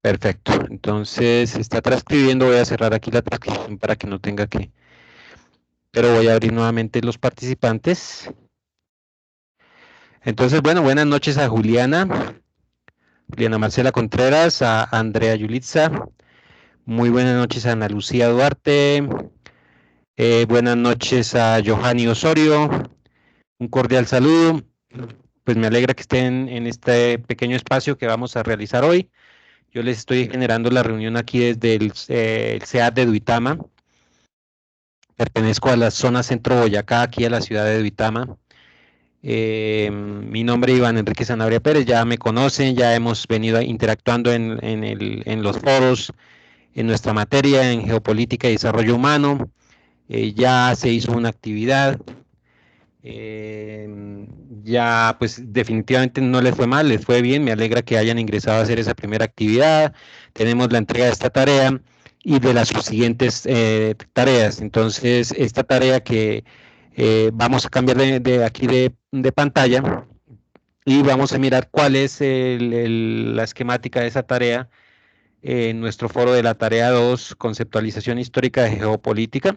Perfecto. Entonces se está transcribiendo. Voy a cerrar aquí la transcripción para que no tenga que... Pero voy a abrir nuevamente los participantes. Entonces, bueno, buenas noches a Juliana, Juliana Marcela Contreras, a Andrea Yulitza. Muy buenas noches a Ana Lucía Duarte. Buenas noches a Johanny Osorio. Un cordial saludo. Pues me alegra que estén en este pequeño espacio que vamos a realizar hoy. Yo les estoy generando la reunión aquí desde el CEAD de Duitama. Pertenezco a la zona centro Boyacá, aquí a la ciudad de Duitama. Mi nombre es Iván Enrique Sanabria Pérez, ya me conocen, ya hemos venido interactuando en los foros, en nuestra materia, en geopolítica y desarrollo humano. Ya se hizo una actividad, ya pues definitivamente no les fue mal, les fue bien, me alegra que hayan ingresado a hacer esa primera actividad. Tenemos la entrega de esta tarea y de las subsiguientes tareas. Entonces, esta tarea que vamos a cambiar de aquí de pantalla y vamos a mirar cuál es la esquemática de esa tarea en nuestro foro de la tarea 2, conceptualización histórica de geopolítica.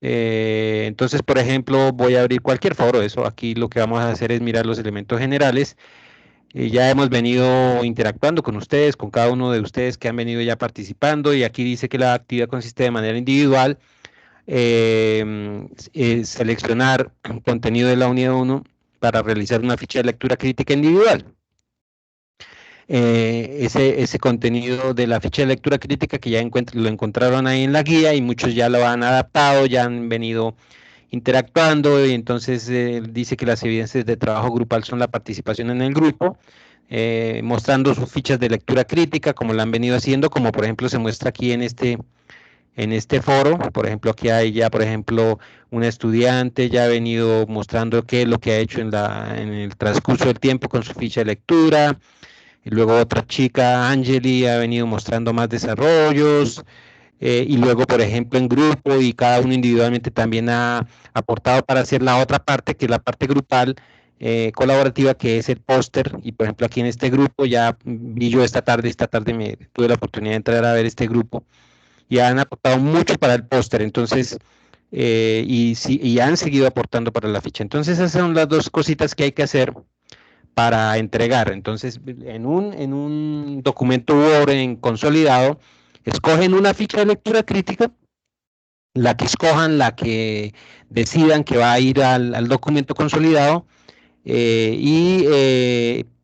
Entonces, por ejemplo, voy a abrir cualquier foro. Eso aquí lo que vamos a hacer es mirar los elementos generales. Ya hemos venido interactuando con ustedes, con cada uno de ustedes que han venido ya participando, y aquí dice que la actividad consiste de manera individual, seleccionar contenido de la unidad 1 para realizar una ficha de lectura crítica individual. Ese contenido de la ficha de lectura crítica que ya lo encontraron ahí en la guía y muchos ya lo han adaptado, ya han venido interactuando, y entonces dice que las evidencias de trabajo grupal son la participación en el grupo, mostrando sus fichas de lectura crítica como la han venido haciendo, como por ejemplo se muestra aquí en este foro. Por ejemplo, aquí hay ya, por ejemplo, un estudiante ya ha venido mostrando qué es lo que ha hecho en el transcurso del tiempo con su ficha de lectura. Y luego otra chica, Angeli, ha venido mostrando más desarrollos. Y luego, por ejemplo, en grupo y cada uno individualmente también ha aportado para hacer la otra parte, que es la parte grupal, colaborativa, que es el póster. Y por ejemplo, aquí en este grupo ya vi yo esta tarde me tuve la oportunidad de entrar a ver este grupo y han aportado mucho para el póster. Entonces, y han seguido aportando para la ficha. Entonces, esas son las dos cositas que hay que hacer para entregar. Entonces, en un documento Word en consolidado, escogen una ficha de lectura crítica, la que escojan, la que decidan que va a ir al documento consolidado, y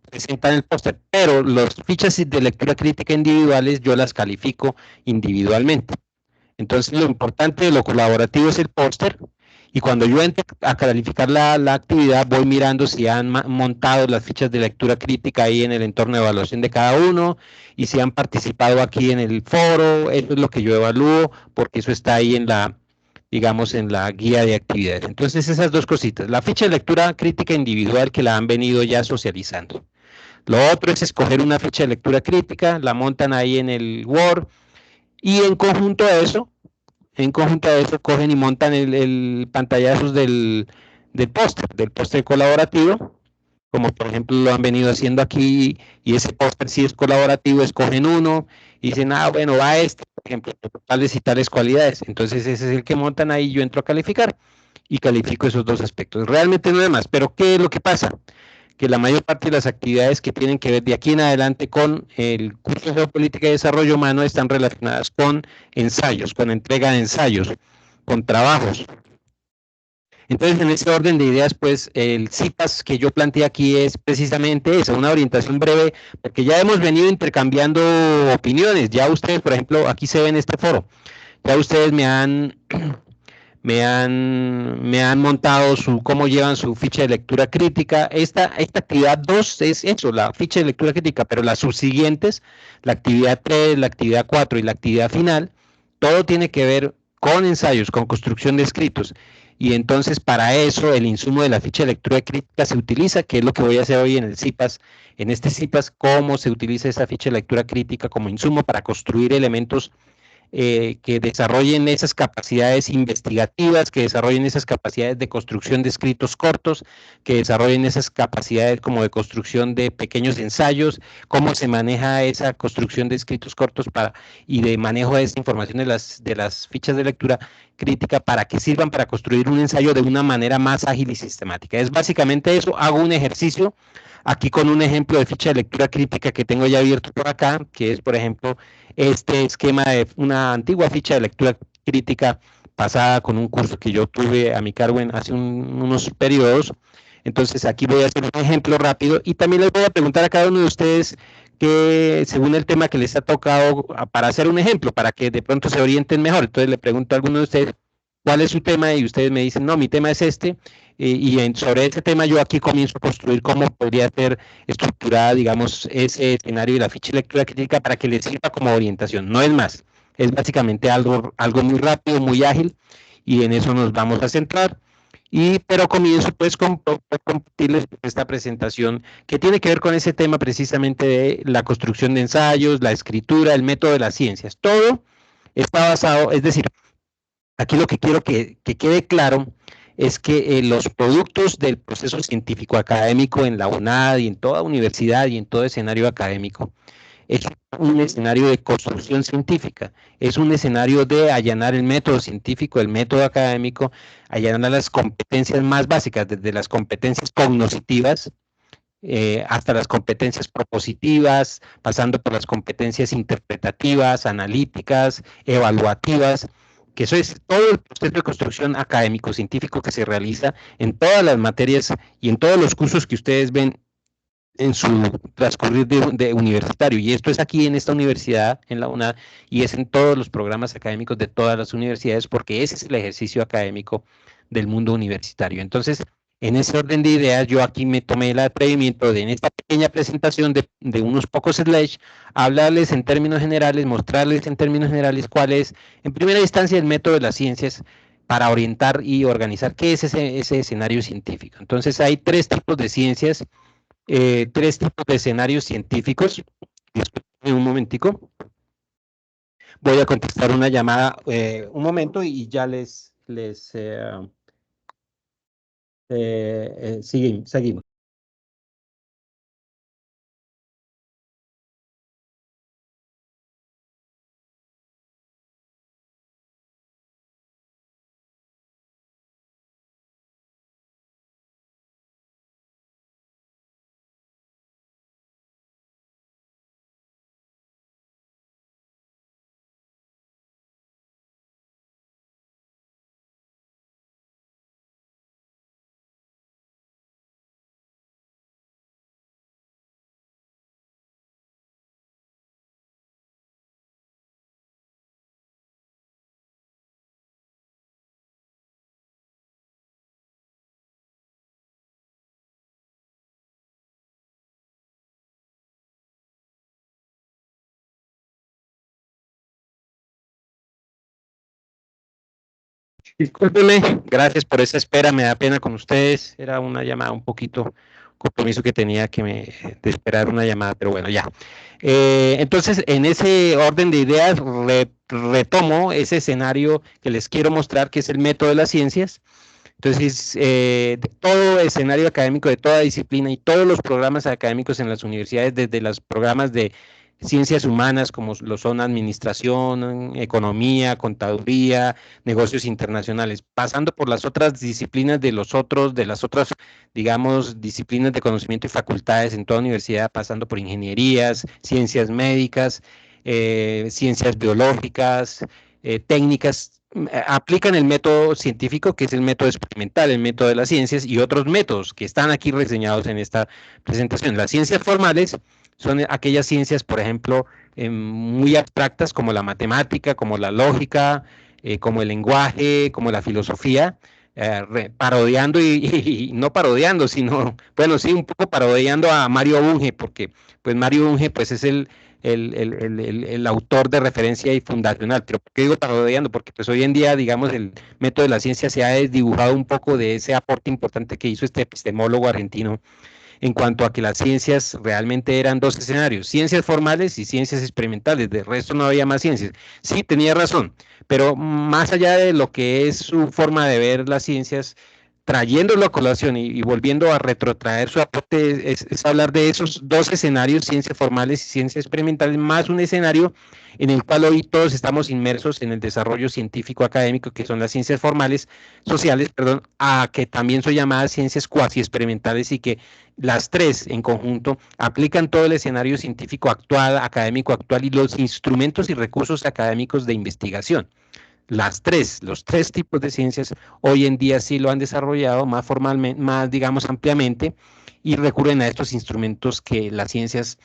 presentan el póster. Pero las fichas de lectura crítica individuales yo las califico individualmente. Entonces, lo importante de lo colaborativo es el póster, y cuando yo entre a calificar la actividad, voy mirando si han montado las fichas de lectura crítica ahí en el entorno de evaluación de cada uno, y si han participado aquí en el foro. Eso es lo que yo evalúo, porque eso está ahí digamos, en la guía de actividades. Entonces, esas dos cositas. La ficha de lectura crítica individual, que la han venido ya socializando. Lo otro es escoger una ficha de lectura crítica, la montan ahí en el Word, y en conjunto a eso cogen y montan el pantallazos del póster colaborativo, como por ejemplo lo han venido haciendo aquí. Y ese póster, si es colaborativo, escogen uno y dicen, bueno, va este, por ejemplo, tales y tales cualidades. Entonces ese es el que montan ahí, yo entro a calificar y califico esos dos aspectos. Realmente no es más, pero ¿qué es lo que pasa? Que la mayor parte de las actividades que tienen que ver de aquí en adelante con el curso de Geopolítica y Desarrollo Humano están relacionadas con ensayos, con entrega de ensayos, con trabajos. Entonces, en ese orden de ideas, pues el CIPAS que yo planteé aquí es precisamente eso, una orientación breve, porque ya hemos venido intercambiando opiniones. Ya ustedes, por ejemplo, aquí se ve en este foro, ya ustedes me han montado cómo llevan su ficha de lectura crítica. Esta actividad 2 es eso, la ficha de lectura crítica, pero las subsiguientes, la actividad 3, la actividad 4 y la actividad final, todo tiene que ver con ensayos, con construcción de escritos. Y entonces, para eso, el insumo de la ficha de lectura crítica se utiliza, que es lo que voy a hacer hoy en el CIPAS. En este CIPAS, cómo se utiliza esa ficha de lectura crítica como insumo para construir elementos que desarrollen esas capacidades investigativas, que desarrollen esas capacidades de construcción de escritos cortos, que desarrollen esas capacidades como de construcción de pequeños ensayos, cómo se maneja esa construcción de escritos cortos y de manejo de esa información de las fichas de lectura crítica para que sirvan para construir un ensayo de una manera más ágil y sistemática. Es básicamente eso. Hago un ejercicio aquí con un ejemplo de ficha de lectura crítica que tengo ya abierto por acá, que es, por ejemplo, este esquema de una antigua ficha de lectura crítica pasada con un curso que yo tuve a mi cargo hace unos periodos. Entonces aquí voy a hacer un ejemplo rápido y también les voy a preguntar a cada uno de ustedes que según el tema que les ha tocado para hacer un ejemplo, para que de pronto se orienten mejor. Entonces le pregunto a alguno de ustedes cuál es su tema y ustedes me dicen, no, mi tema es este, sobre ese tema yo aquí comienzo a construir cómo podría ser estructurada, digamos, ese escenario de la ficha de lectura crítica para que les sirva como orientación. No es más, es básicamente algo muy rápido, muy ágil, y en eso nos vamos a centrar. Pero comienzo pues con compartirles esta presentación que tiene que ver con ese tema precisamente de la construcción de ensayos, la escritura, el método de las ciencias. Todo está basado, es decir, aquí lo que quiero que quede claro es que los productos del proceso científico académico en la UNAD y en toda universidad y en todo escenario académico es un escenario de construcción científica, es un escenario de allanar el método científico, el método académico, allanar las competencias más básicas, desde las competencias cognitivas hasta las competencias propositivas, pasando por las competencias interpretativas, analíticas, evaluativas, que eso es todo el proceso de construcción académico-científico que se realiza en todas las materias y en todos los cursos que ustedes ven en su transcurrir de universitario. Y esto es aquí en esta universidad, en la UNAD, y es en todos los programas académicos de todas las universidades, porque ese es el ejercicio académico del mundo universitario. Entonces, en ese orden de ideas, yo aquí me tomé el atrevimiento de, en esta pequeña presentación de unos pocos slides, hablarles en términos generales, mostrarles en términos generales cuál es, en primera instancia, el método de las ciencias para orientar y organizar qué es ese escenario científico. Entonces, hay tres tipos de ciencias, tres tipos de escenarios científicos. En un momentico, voy a contestar una llamada, un momento y ya seguimos. Discúlpeme, gracias por esa espera, me da pena con ustedes, era una llamada un poquito, compromiso que tenía de esperar una llamada, pero bueno, ya. Entonces, en ese orden de ideas, retomo ese escenario que les quiero mostrar, que es el método de las ciencias. Entonces, todo escenario académico de toda disciplina y todos los programas académicos en las universidades, desde los programas de ciencias humanas como lo son administración, economía, contaduría, negocios internacionales, pasando por las otras disciplinas de las otras, digamos, disciplinas de conocimiento y facultades en toda universidad, pasando por ingenierías, ciencias médicas, ciencias biológicas, técnicas, aplican el método científico, que es el método experimental, el método de las ciencias y otros métodos que están aquí reseñados en esta presentación. Las ciencias formales son aquellas ciencias, por ejemplo, muy abstractas como la matemática, como la lógica, como el lenguaje, como la filosofía, parodiando y no parodiando, sino, bueno, sí, un poco parodiando a Mario Bunge, porque pues Mario Bunge pues es el autor de referencia y fundacional. Pero ¿por qué digo parodiando? Porque pues hoy en día, digamos, el método de la ciencia se ha desdibujado un poco de ese aporte importante que hizo este epistemólogo argentino en cuanto a que las ciencias realmente eran dos escenarios, ciencias formales y ciencias experimentales, de resto no había más ciencias. Sí, tenía razón, pero más allá de lo que es su forma de ver las ciencias, trayéndolo a colación y volviendo a retrotraer su aporte, es hablar de esos dos escenarios, ciencias formales y ciencias experimentales, más un escenario en el cual hoy todos estamos inmersos en el desarrollo científico académico, que son las ciencias formales, sociales, perdón, a que también son llamadas ciencias cuasi experimentales y que las tres en conjunto aplican todo el escenario científico actual, académico actual y los instrumentos y recursos académicos de investigación. Los tres tipos de ciencias hoy en día sí lo han desarrollado más formalmente, más digamos ampliamente y recurren a estos instrumentos que las ciencias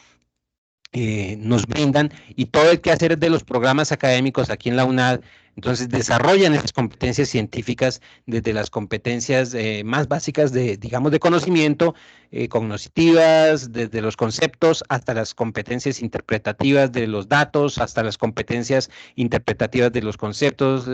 nos brindan y todo el quehacer de los programas académicos aquí en la UNAD, entonces desarrollan esas competencias científicas desde las competencias más básicas de, digamos, de conocimiento, cognitivas, desde los conceptos hasta las competencias interpretativas de los datos, hasta las competencias interpretativas de los conceptos,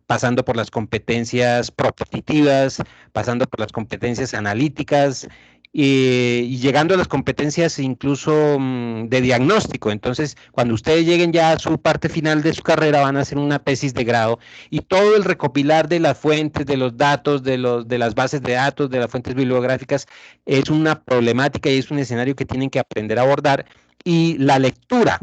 pasando por las competencias propositivas, pasando por las competencias analíticas, y llegando a las competencias incluso de diagnóstico. Entonces, cuando ustedes lleguen ya a su parte final de su carrera, van a hacer una tesis de grado y todo el recopilar de las fuentes, de los datos, de las bases de datos, de las fuentes bibliográficas, es una problemática y es un escenario que tienen que aprender a abordar. Y la lectura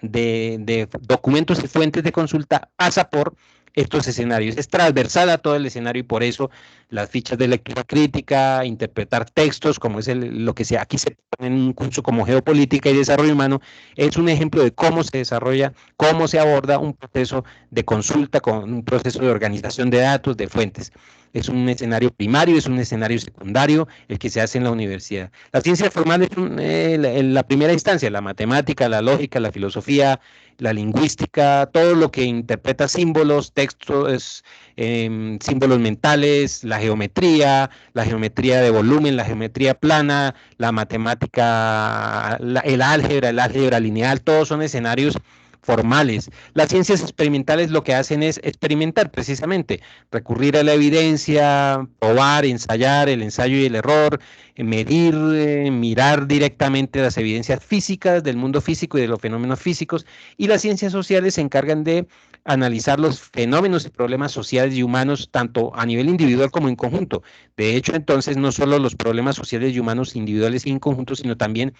de documentos y fuentes de consulta pasa por estos escenarios. Es transversal a todo el escenario y por eso las fichas de lectura crítica, interpretar textos, como es lo que aquí se pone en un curso como geopolítica y desarrollo humano, es un ejemplo de cómo se desarrolla, cómo se aborda un proceso de consulta con un proceso de organización de datos, de fuentes. Es un escenario primario, es un escenario secundario, el que se hace en la universidad. La ciencia formal es la primera instancia, la matemática, la lógica, la filosofía, la lingüística, todo lo que interpreta símbolos, textos, símbolos mentales, la geometría de volumen, la geometría plana, la matemática, el álgebra lineal, todos son escenarios formales. Las ciencias experimentales lo que hacen es experimentar precisamente, recurrir a la evidencia, probar, ensayar, el ensayo y el error, medir, mirar directamente las evidencias físicas del mundo físico y de los fenómenos físicos, y las ciencias sociales se encargan de analizar los fenómenos y problemas sociales y humanos tanto a nivel individual como en conjunto. De hecho, entonces, no solo los problemas sociales y humanos individuales y en conjunto, sino también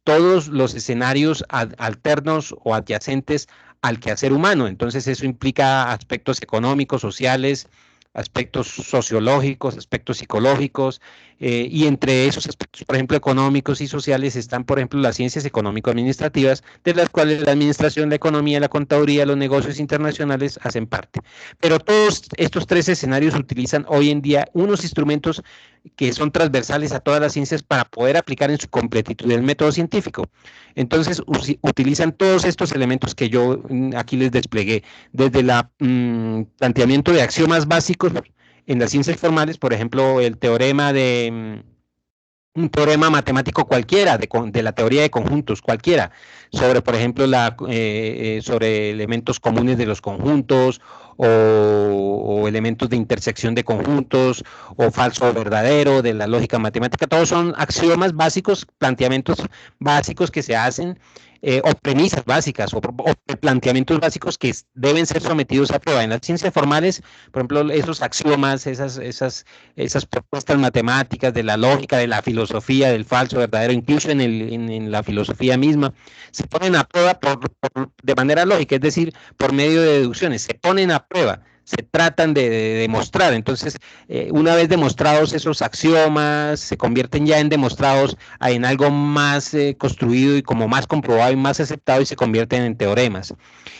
todos los escenarios alternos o adyacentes al quehacer humano. Entonces eso implica aspectos económicos, sociales, aspectos sociológicos, aspectos psicológicos, y entre esos aspectos, por ejemplo, económicos y sociales están, por ejemplo, las ciencias económico-administrativas, de las cuales la administración, la economía, la contaduría, los negocios internacionales hacen parte. Pero todos estos tres escenarios utilizan hoy en día unos instrumentos que son transversales a todas las ciencias para poder aplicar en su completitud el método científico. Entonces, utilizan todos estos elementos que yo aquí les desplegué, desde el planteamiento de axiomas básicos en las ciencias formales, por ejemplo, el teorema de un teorema matemático cualquiera, de la teoría de conjuntos cualquiera, sobre, por ejemplo, sobre elementos comunes de los conjuntos, o elementos de intersección de conjuntos, o falso o verdadero, de la lógica matemática. Todos son axiomas básicos, planteamientos básicos que se hacen, o premisas básicas, o planteamientos básicos que deben ser sometidos a prueba. En las ciencias formales, por ejemplo, esos axiomas, esas propuestas matemáticas de la lógica, de la filosofía, del falso, verdadero, incluso en la filosofía misma, se ponen a prueba de manera lógica, es decir, por medio de deducciones, se ponen a prueba, se tratan de demostrar. Entonces, una vez demostrados esos axiomas, se convierten ya en demostrados en algo más construido y como más comprobado y más aceptado, y se convierten en teoremas.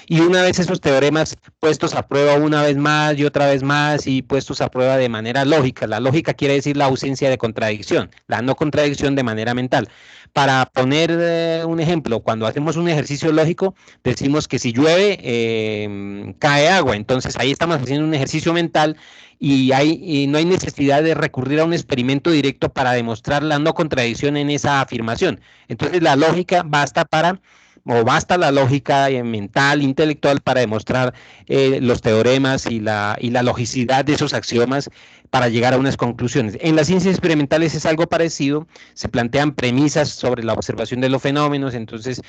Y una vez esos teoremas puestos a prueba una vez más y otra vez más y puestos a prueba de manera lógica, la lógica quiere decir la ausencia de contradicción, la no contradicción de manera mental. Para poner un ejemplo, cuando hacemos un ejercicio lógico, decimos que si llueve, cae agua. Entonces ahí estamos haciendo un ejercicio mental y no hay necesidad de recurrir a un experimento directo para demostrar la no contradicción en esa afirmación. Entonces la lógica basta la lógica mental, intelectual, para demostrar los teoremas y la logicidad de esos axiomas, para llegar a unas conclusiones. En las ciencias experimentales es algo parecido, se plantean premisas sobre la observación de los fenómenos. Entonces,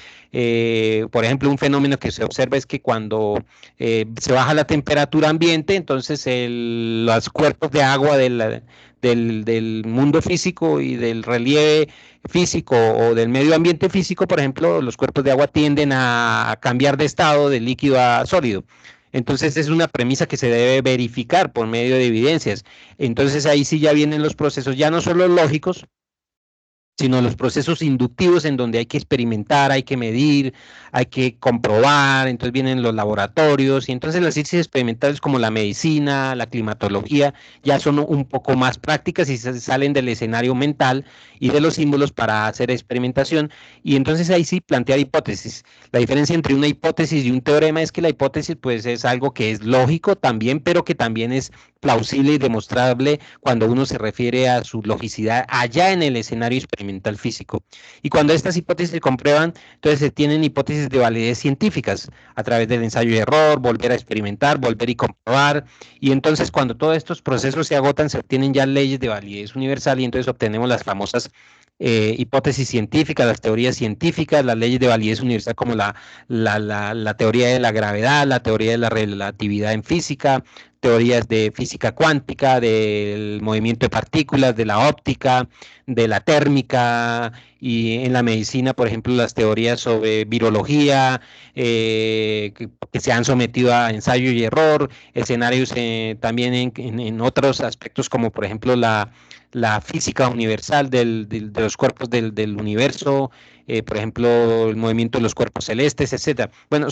por ejemplo, un fenómeno que se observa es que cuando se baja la temperatura ambiente, entonces los cuerpos de agua del mundo físico y del relieve físico o del medio ambiente físico, por ejemplo, los cuerpos de agua tienden a cambiar de estado de líquido a sólido. Entonces es una premisa que se debe verificar por medio de evidencias. Entonces ahí sí ya vienen los procesos, ya no solo lógicos, sino los procesos inductivos en donde hay que experimentar, hay que medir, hay que comprobar. Entonces vienen los laboratorios, y entonces las ciencias experimentales como la medicina, la climatología, ya son un poco más prácticas y salen del escenario mental y de los símbolos para hacer experimentación, y entonces ahí sí plantear hipótesis. La diferencia entre una hipótesis y un teorema es que la hipótesis pues es algo que es lógico también, pero que también es plausible y demostrable cuando uno se refiere a su logicidad allá en el escenario experimental físico. Y cuando estas hipótesis se comprueban, entonces se tienen hipótesis de validez científicas a través del ensayo y error, volver a experimentar, volver y comprobar. Y entonces cuando todos estos procesos se agotan, se obtienen ya leyes de validez universal, y entonces obtenemos las famosas hipótesis científicas, las teorías científicas, las leyes de validez universal como la teoría de la gravedad, la teoría de la relatividad en física, teorías de física cuántica, del movimiento de partículas, de la óptica, de la térmica, y en la medicina, por ejemplo, las teorías sobre virología, que se han sometido a ensayo y error, escenarios también en otros aspectos como por ejemplo la física universal de los cuerpos del universo, por ejemplo, el movimiento de los cuerpos celestes, etcétera. Bueno,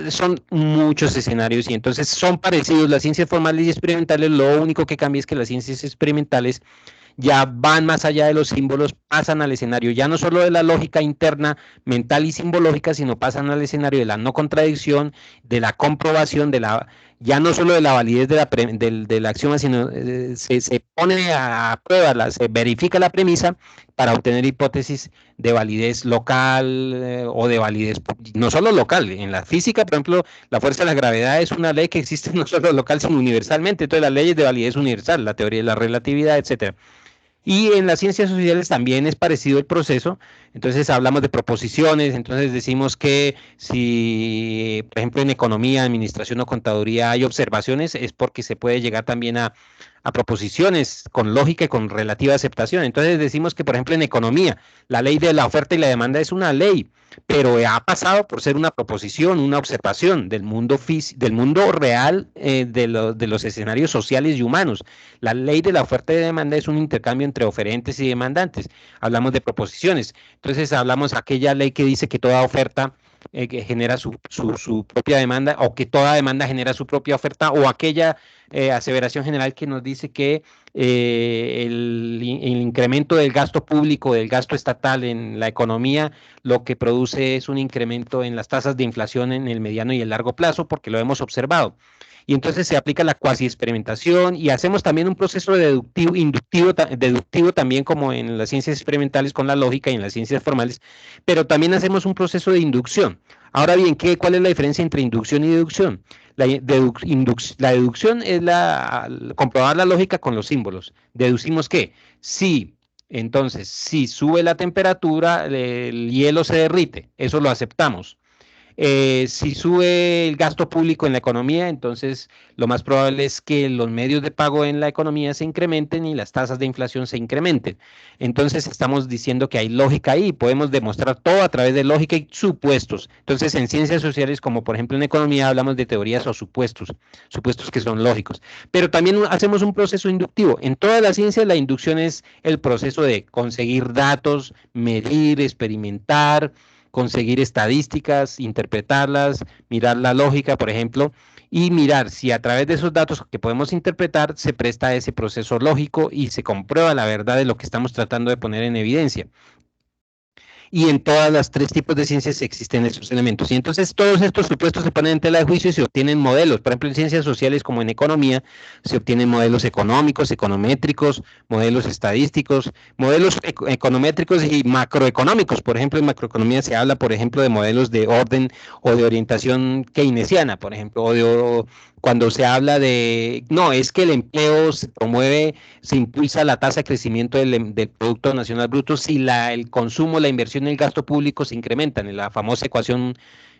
son muchos escenarios, y entonces son parecidos las ciencias formales y experimentales. Lo único que cambia es que las ciencias experimentales ya van más allá de los símbolos, pasan al escenario ya no solo de la lógica interna, mental y simbológica, sino pasan al escenario de la no contradicción, de la comprobación, ya no solo de la validez del axioma, sino se pone a prueba, se verifica la premisa para obtener hipótesis de validez local, o de validez no solo local. En la física, por ejemplo, la fuerza de la gravedad es una ley que existe no solo local, sino universalmente. Entonces las leyes de validez universal, la teoría de la relatividad, etcétera. Y en las ciencias sociales también es parecido el proceso. Entonces hablamos de proposiciones. Entonces decimos que si, por ejemplo, en economía, administración o contaduría hay observaciones, es porque se puede llegar también a proposiciones con lógica y con relativa aceptación. Entonces decimos que, por ejemplo, en economía, la ley de la oferta y la demanda es una ley, pero ha pasado por ser una proposición, una observación del mundo real, de los escenarios sociales y humanos. La ley de la oferta y demanda es un intercambio entre oferentes y demandantes. Hablamos de proposiciones. Entonces hablamos de aquella ley que dice que toda oferta que genera su propia demanda, o que toda demanda genera su propia oferta, o aquella aseveración general que nos dice que el incremento del gasto público, del gasto estatal en la economía, lo que produce es un incremento en las tasas de inflación en el mediano y el largo plazo, porque lo hemos observado. Y entonces se aplica la cuasi experimentación, y hacemos también un proceso deductivo también, como en las ciencias experimentales con la lógica y en las ciencias formales, pero también hacemos un proceso de inducción. Ahora bien, ¿cuál es la diferencia entre inducción y deducción? La deducción es comprobar la lógica con los símbolos. ¿Deducimos qué? Sí. Entonces, si sube la temperatura, el hielo se derrite, eso lo aceptamos. Si sube el gasto público en la economía, entonces lo más probable es que los medios de pago en la economía se incrementen y las tasas de inflación se incrementen. Entonces estamos diciendo que hay lógica ahí, podemos demostrar todo a través de lógica y supuestos. Entonces en ciencias sociales, como por ejemplo en economía, hablamos de teorías o supuestos, supuestos que son lógicos. Pero también hacemos un proceso inductivo. En todas las ciencias la inducción es el proceso de conseguir datos, medir, experimentar, conseguir estadísticas, interpretarlas, mirar la lógica, por ejemplo, y mirar si a través de esos datos que podemos interpretar se presta ese proceso lógico y se comprueba la verdad de lo que estamos tratando de poner en evidencia. y en todas las tres tipos de ciencias existen esos elementos. Y entonces todos estos supuestos se ponen en tela de juicio y se obtienen modelos. Por ejemplo, en ciencias sociales como en economía, se obtienen modelos económicos, econométricos, modelos estadísticos, modelos econométricos y macroeconómicos. Por ejemplo, en macroeconomía se habla, por ejemplo, de modelos de orden o de orientación keynesiana, por ejemplo, cuando se habla de, no, es que el empleo se promueve, se impulsa la tasa de crecimiento del Producto Nacional Bruto si el consumo, la inversión y el gasto público se incrementan, en la famosa ecuación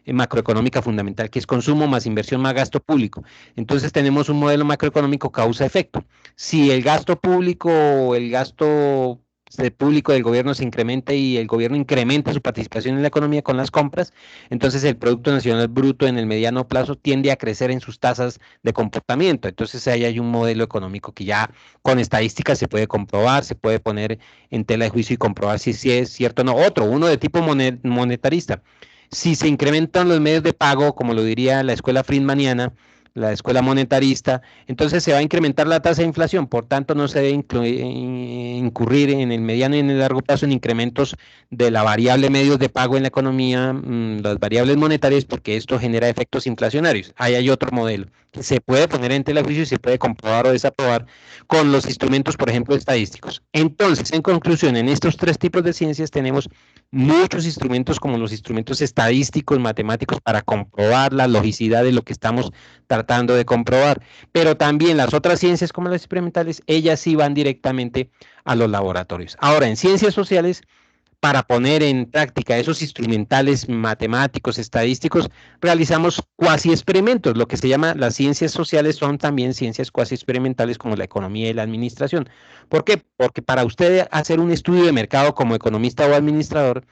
macroeconómica fundamental, que es consumo más inversión más gasto público. Entonces tenemos un modelo macroeconómico causa-efecto. Si el gasto público o el gasto público del gobierno se incrementa y el gobierno incrementa su participación en la economía con las compras, entonces el Producto Nacional Bruto en el mediano plazo tiende a crecer en sus tasas de comportamiento. Entonces ahí hay un modelo económico que ya con estadísticas se puede comprobar, se puede poner en tela de juicio y comprobar si es cierto o no. Otro, uno de tipo monetarista. Si se incrementan los medios de pago, como lo diría la escuela friedmaniana, la escuela monetarista, entonces se va a incrementar la tasa de inflación, por tanto no se debe incurrir en el mediano y en el largo plazo en incrementos de la variable medios de pago en la economía, las variables monetarias, porque esto genera efectos inflacionarios. Ahí hay otro modelo que se puede poner en tela de juicio y se puede comprobar o desaprobar con los instrumentos, por ejemplo, estadísticos. Entonces, en conclusión, en estos tres tipos de ciencias tenemos muchos instrumentos como los instrumentos estadísticos, matemáticos, para comprobar la logicidad de lo que estamos tratando de comprobar. Pero también las otras ciencias como las experimentales, ellas sí van directamente a los laboratorios. Ahora, en ciencias sociales, para poner en práctica esos instrumentales matemáticos, estadísticos, realizamos cuasi experimentos. Lo que se llama las ciencias sociales son también ciencias cuasi experimentales como la economía y la administración. ¿Por qué? Porque para usted hacer un estudio de mercado como economista o administrador,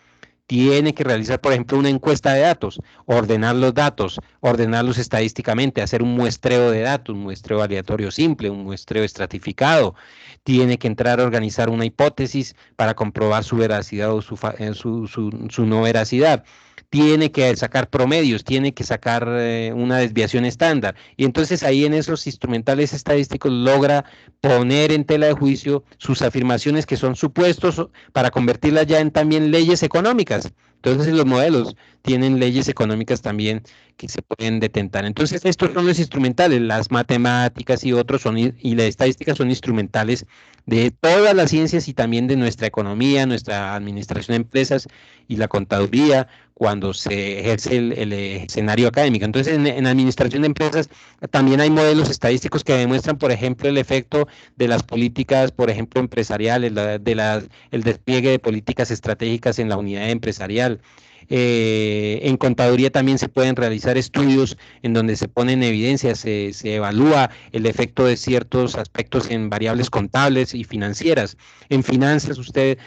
tiene que realizar, por ejemplo, una encuesta de datos, ordenarlos estadísticamente, hacer un muestreo de datos, un muestreo aleatorio simple, un muestreo estratificado. Tiene que entrar a organizar una hipótesis para comprobar su veracidad o su no veracidad. Tiene que sacar promedios, tiene que sacar una desviación estándar. Y entonces ahí en esos instrumentales estadísticos logra poner en tela de juicio sus afirmaciones que son supuestos para convertirlas ya en también leyes económicas. Entonces los modelos tienen leyes económicas también que se pueden detentar. Entonces estos son los instrumentales, las matemáticas y otros son, y la estadística son instrumentales de todas las ciencias y también de nuestra economía, nuestra administración de empresas y la contaduría cuando se ejerce el escenario académico. Entonces en administración de empresas también hay modelos estadísticos que demuestran, por ejemplo, el efecto de las políticas, por ejemplo, empresariales, el despliegue de políticas estratégicas en la unidad empresarial. En contaduría también se pueden realizar estudios en donde se pone en evidencia, se evalúa el efecto de ciertos aspectos en variables contables y financieras. En finanzas usted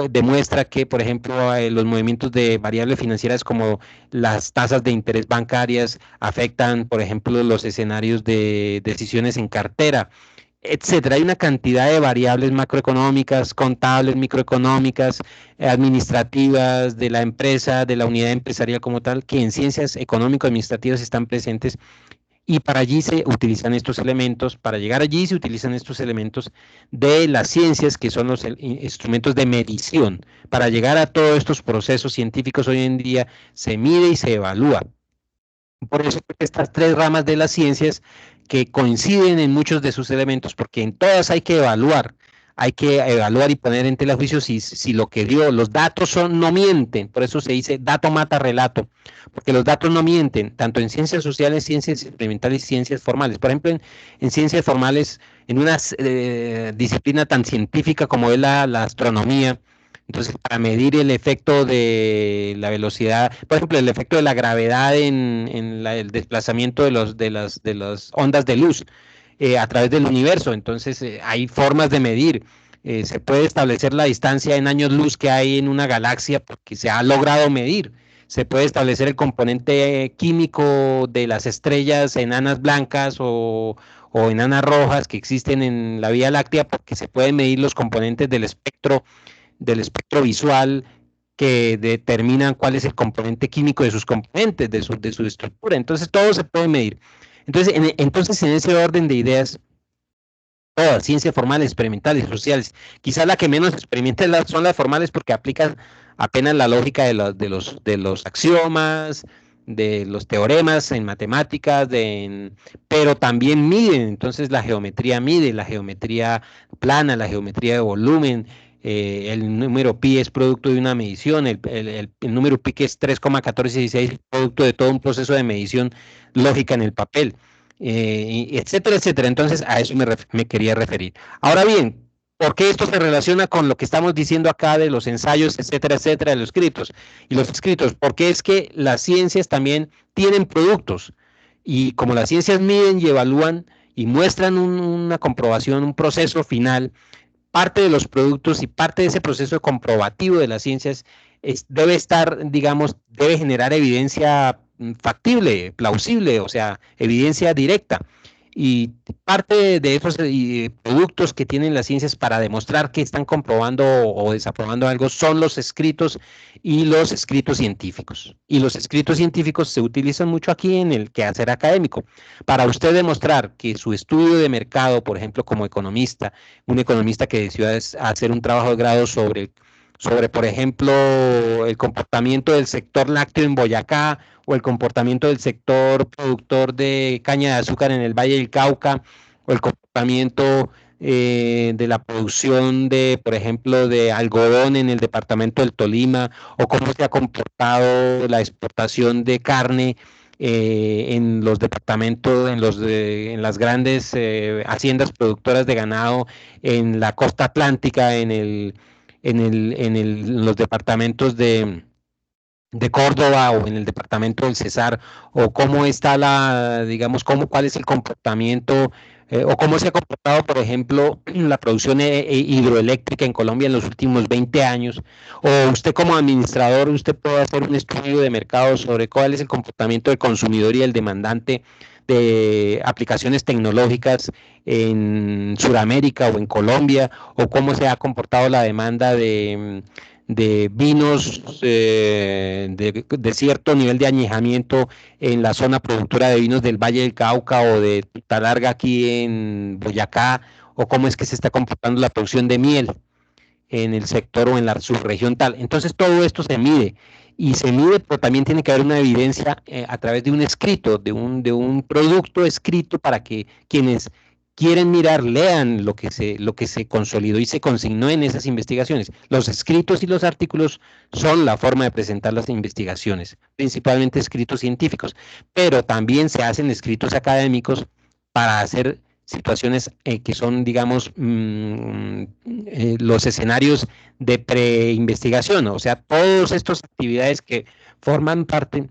demuestra que, por ejemplo, los movimientos de variables financieras como las tasas de interés bancarias afectan, por ejemplo, los escenarios de decisiones en cartera, etcétera. Hay una cantidad de variables macroeconómicas, contables, microeconómicas, administrativas, de la empresa, de la unidad empresarial como tal, que en ciencias económico-administrativas están presentes y para allí se utilizan estos elementos, para llegar allí se utilizan estos elementos de las ciencias que son los instrumentos de medición. Para llegar a todos estos procesos científicos hoy en día se mide y se evalúa. Por eso estas tres ramas de las ciencias que coinciden en muchos de sus elementos, porque en todas hay que evaluar y poner en tela de juicio si lo que dio, los datos no mienten, por eso se dice dato mata relato, porque los datos no mienten, tanto en ciencias sociales, ciencias experimentales y ciencias formales. Por ejemplo, en ciencias formales, en una disciplina tan científica como es la astronomía, entonces, para medir el efecto de la velocidad, por ejemplo, el efecto de la gravedad en el desplazamiento de las ondas de luz a través del universo, entonces hay formas de medir. Se puede establecer la distancia en años luz que hay en una galaxia porque se ha logrado medir. Se puede establecer el componente químico de las estrellas enanas blancas o enanas rojas que existen en la Vía Láctea porque se pueden medir los componentes del espectro visual que determinan cuál es el componente químico de sus componentes, de su estructura. Entonces, todo se puede medir. Entonces, entonces, en ese orden de ideas, todas, ciencias formales, experimentales, sociales. Quizás la que menos experimenta son las formales porque aplican apenas la lógica de los axiomas, de los teoremas en matemáticas, pero también miden. Entonces la geometría mide, la geometría plana, la geometría de volumen. El número pi es producto de una medición, el número pi que es 3,1416 es producto de todo un proceso de medición lógica en el papel, etcétera, etcétera. Entonces, a eso me quería referir. Ahora bien, ¿por qué esto se relaciona con lo que estamos diciendo acá de los ensayos, etcétera, etcétera, de los escritos? Y los escritos, porque es que las ciencias también tienen productos. Y como las ciencias miden y evalúan y muestran una comprobación, un proceso final, parte de los productos y parte de ese proceso comprobativo de las ciencias debe estar, digamos, debe generar evidencia factible, plausible, o sea, evidencia directa. Y parte de esos productos que tienen las ciencias para demostrar que están comprobando o desaprobando algo son los escritos y los escritos científicos. Y los escritos científicos se utilizan mucho aquí en el quehacer académico. Para usted demostrar que su estudio de mercado, por ejemplo, como economista, un economista que decidió hacer un trabajo de grado sobre, por ejemplo, el comportamiento del sector lácteo en Boyacá o el comportamiento del sector productor de caña de azúcar en el Valle del Cauca o el comportamiento de la producción de, por ejemplo, de algodón en el departamento del Tolima, o cómo se ha comportado la exportación de carne en los departamentos, en las grandes haciendas productoras de ganado en la costa atlántica, en los departamentos de Córdoba o en el departamento del Cesar, o cómo está digamos, cuál es el comportamiento, o cómo se ha comportado, por ejemplo, la producción hidroeléctrica en Colombia en los últimos 20 años, o usted como administrador, usted puede hacer un estudio de mercado sobre cuál es el comportamiento del consumidor y el demandante de aplicaciones tecnológicas en Sudamérica o en Colombia, o cómo se ha comportado la demanda de vinos de cierto nivel de añejamiento en la zona productora de vinos del Valle del Cauca o de Talarga aquí en Boyacá, o cómo es que se está comportando la producción de miel en el sector o en la subregión tal. Entonces todo esto se mide y se mide, pero también tiene que haber una evidencia a través de un escrito, de un producto escrito para que quienes quieren mirar, lean lo que se consolidó y se consignó en esas investigaciones. Los escritos y los artículos son la forma de presentar las investigaciones, principalmente escritos científicos, pero también se hacen escritos académicos para hacer situaciones que son, digamos, los escenarios de preinvestigación, o sea, todas estas actividades que forman parte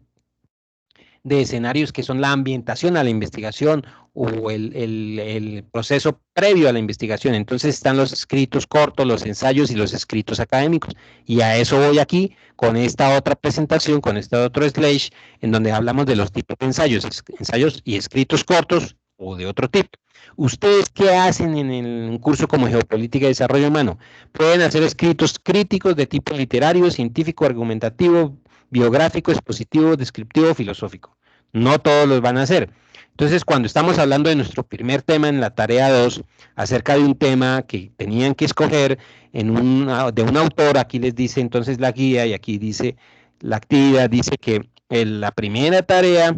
de escenarios que son la ambientación a la investigación o el proceso previo a la investigación. Entonces están los escritos cortos, los ensayos y los escritos académicos. Y a eso voy aquí con esta otra presentación, con este otro slide, en donde hablamos de los tipos de ensayos y escritos cortos o de otro tipo. ¿Ustedes qué hacen en un curso como Geopolítica y Desarrollo Humano? Pueden hacer escritos críticos de tipo literario, científico, argumentativo, biográfico, expositivo, descriptivo, filosófico. No todos los van a hacer. Entonces, cuando estamos hablando de nuestro primer tema en la tarea 2, acerca de un tema que tenían que escoger de un autor, aquí les dice entonces la guía y aquí dice la actividad, dice que la primera tarea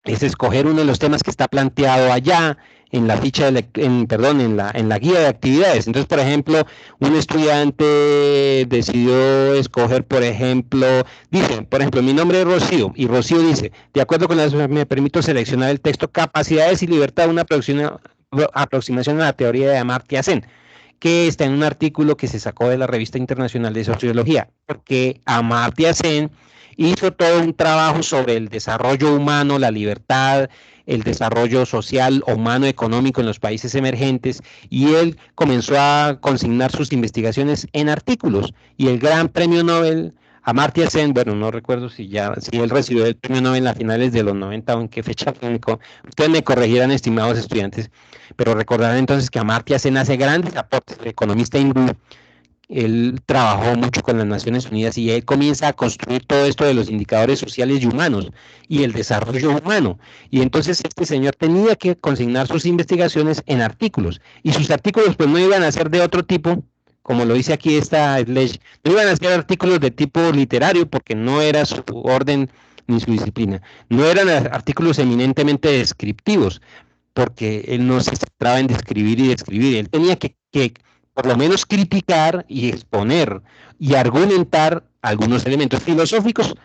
es escoger uno de los temas que está planteado allá en la ficha en la guía de actividades. Entonces, por ejemplo, un estudiante decidió escoger, por ejemplo, mi nombre es Rocío, y Rocío dice, de acuerdo con me permito seleccionar el texto Capacidades y Libertad, una aproximación a la teoría de Amartya Sen, que está en un artículo que se sacó de la Revista Internacional de Sociología, porque Amartya Sen hizo todo un trabajo sobre el desarrollo humano, la libertad, el desarrollo social, humano, económico en los países emergentes, y él comenzó a consignar sus investigaciones en artículos, y el gran premio Nobel, Amartya Sen, bueno, no recuerdo si él recibió el premio Nobel a finales de los 90 o en qué fecha, ustedes me corregirán, estimados estudiantes, pero recordarán entonces que Amartya Sen hace grandes aportes, el economista hindú, él trabajó mucho con las Naciones Unidas y él comienza a construir todo esto de los indicadores sociales y humanos y el desarrollo humano. Y entonces este señor tenía que consignar sus investigaciones en artículos y sus artículos pues no iban a ser de otro tipo, como lo dice aquí esta Sledge, no iban a ser artículos de tipo literario porque no era su orden ni su disciplina, no eran artículos eminentemente descriptivos, porque él no se centraba en describir y describir, él tenía que por lo menos criticar y exponer y argumentar algunos elementos filosóficos.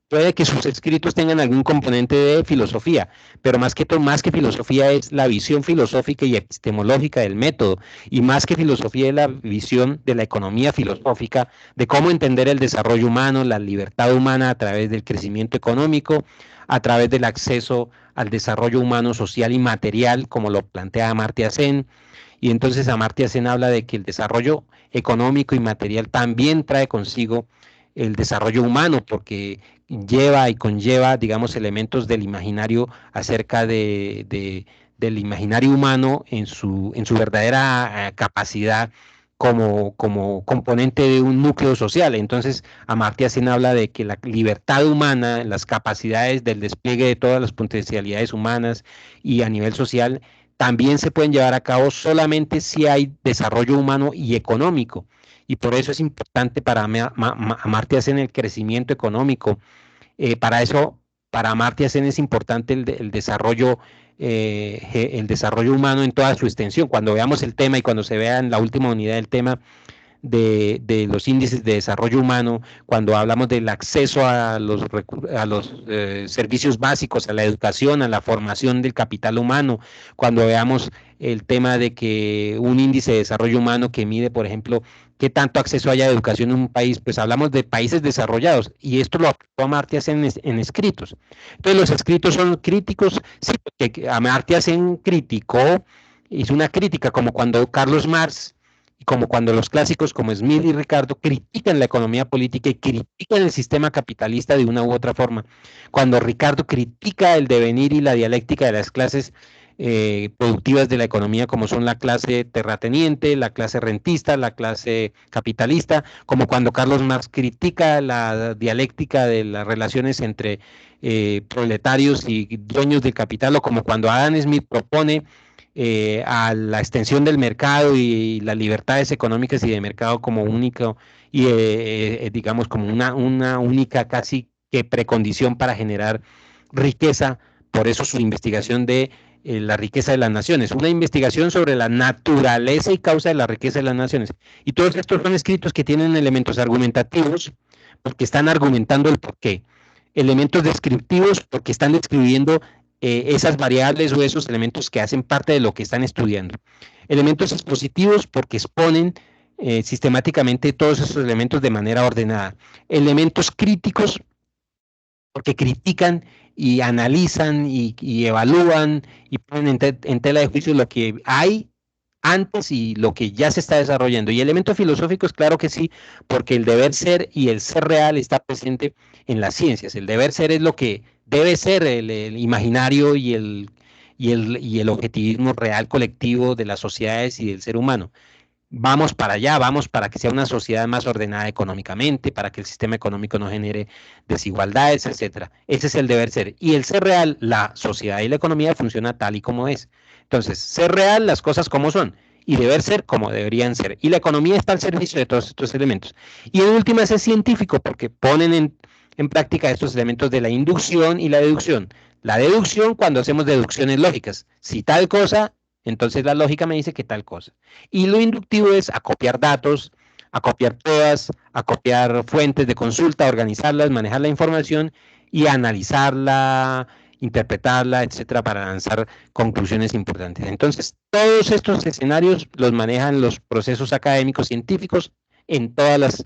Puede que sus escritos tengan algún componente de filosofía, pero más que filosofía es la visión filosófica y epistemológica del método, y más que filosofía es la visión de la economía filosófica, de cómo entender el desarrollo humano, la libertad humana a través del crecimiento económico, a través del acceso al desarrollo humano, social y material, como lo plantea Amartya Sen. Y entonces Amartya Sen habla de que el desarrollo económico y material también trae consigo el desarrollo humano, porque lleva y conlleva, digamos, elementos del imaginario acerca del imaginario humano en su verdadera capacidad como componente de un núcleo social. Entonces, Amartya Sen habla de que la libertad humana, las capacidades del despliegue de todas las potencialidades humanas y a nivel social, también se pueden llevar a cabo solamente si hay desarrollo humano y económico. Y por eso es importante para Amartya Sen el crecimiento económico. Para eso, para Amartya Sen es importante el desarrollo humano en toda su extensión. Cuando veamos el tema y cuando se vea en la última unidad del tema, de los índices de desarrollo humano, cuando hablamos del acceso a los servicios básicos, a la educación, a la formación del capital humano, cuando veamos el tema de que un índice de desarrollo humano que mide, por ejemplo, qué tanto acceso haya a educación en un país, pues hablamos de países desarrollados y esto lo aplicó Amartya Sen en escritos. Entonces los escritos son críticos, sí, porque Amartya Sen criticó, hizo una crítica como cuando Carlos Marx y como cuando los clásicos como Smith y Ricardo critican la economía política y critican el sistema capitalista de una u otra forma, cuando Ricardo critica el devenir y la dialéctica de las clases productivas de la economía, como son la clase terrateniente, la clase rentista, la clase capitalista, como cuando Carlos Marx critica la dialéctica de las relaciones entre proletarios y dueños del capital, o como cuando Adam Smith propone a la extensión del mercado y las libertades económicas y de mercado como único y digamos como una única casi que precondición para generar riqueza. Por eso su investigación de la riqueza de las naciones, una investigación sobre la naturaleza y causa de la riqueza de las naciones. Y todos estos son escritos que tienen elementos argumentativos porque están argumentando el porqué, elementos descriptivos porque están describiendo esas variables o esos elementos que hacen parte de lo que están estudiando. Elementos expositivos porque exponen sistemáticamente todos esos elementos de manera ordenada. Elementos críticos porque critican y analizan y evalúan y ponen en tela de juicio lo que hay antes y lo que ya se está desarrollando. Y elementos filosóficos, claro que sí, porque el deber ser y el ser real está presente en las ciencias. El deber ser es lo que debe ser el imaginario y el objetivismo real colectivo de las sociedades y del ser humano. Vamos para allá, vamos para que sea una sociedad más ordenada económicamente, para que el sistema económico no genere desigualdades, etcétera. Ese es el deber ser. Y el ser real, la sociedad y la economía funciona tal y como es. Entonces, ser real, las cosas como son, y deber ser como deberían ser. Y la economía está al servicio de todos estos elementos. Y en últimas es científico, porque ponen en práctica estos elementos de la inducción y la deducción. La deducción cuando hacemos deducciones lógicas. Si tal cosa, entonces la lógica me dice que tal cosa. Y lo inductivo es acopiar datos, acopiar pruebas, acopiar fuentes de consulta, organizarlas, manejar la información y analizarla, interpretarla, etcétera, para lanzar conclusiones importantes. Entonces, todos estos escenarios los manejan los procesos académicos científicos en todas las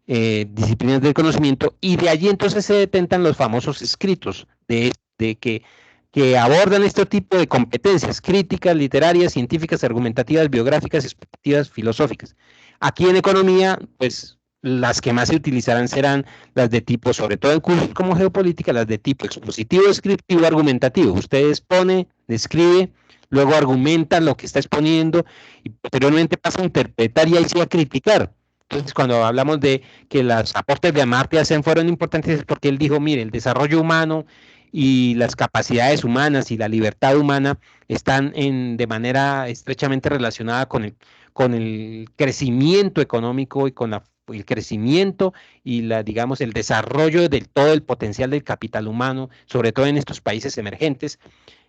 disciplinas del conocimiento y de allí entonces se detentan los famosos escritos de que abordan este tipo de competencias críticas, literarias, científicas, argumentativas, biográficas, expectativas, filosóficas. Aquí en economía, pues las que más se utilizarán serán las de tipo, sobre todo en cursos como geopolítica, las de tipo expositivo, descriptivo, argumentativo. Usted expone, describe, luego argumenta lo que está exponiendo y posteriormente pasa a interpretar y ahí sí a criticar. Entonces, cuando hablamos de que los aportes de Amartya Sen fueron importantes, es porque él dijo, mire, el desarrollo humano y las capacidades humanas y la libertad humana están de manera estrechamente relacionada con el crecimiento económico y con el crecimiento y digamos, el desarrollo de todo el potencial del capital humano, sobre todo en estos países emergentes.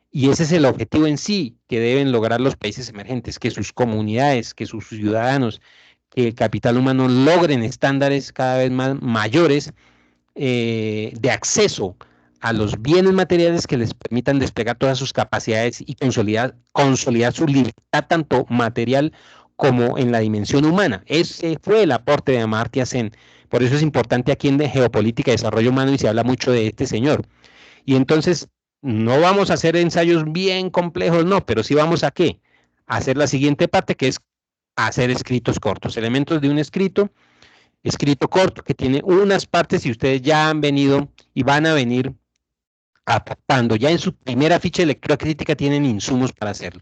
Y ese es el objetivo en sí que deben lograr los países emergentes, que sus comunidades, que sus ciudadanos, que el capital humano logren estándares cada vez más mayores de acceso a los bienes materiales que les permitan desplegar todas sus capacidades y consolidar su libertad tanto material como en la dimensión humana. Ese fue el aporte de Amartya Sen. Por eso es importante aquí en Geopolítica y Desarrollo Humano y se habla mucho de este señor. Y entonces no vamos a hacer ensayos bien complejos, no, pero sí vamos a ¿qué? A hacer la siguiente parte, que es hacer escritos cortos, elementos de un escrito corto que tiene unas partes y ustedes ya han venido y van a venir adaptando. Ya en su primera ficha de lectura crítica tienen insumos para hacerlo.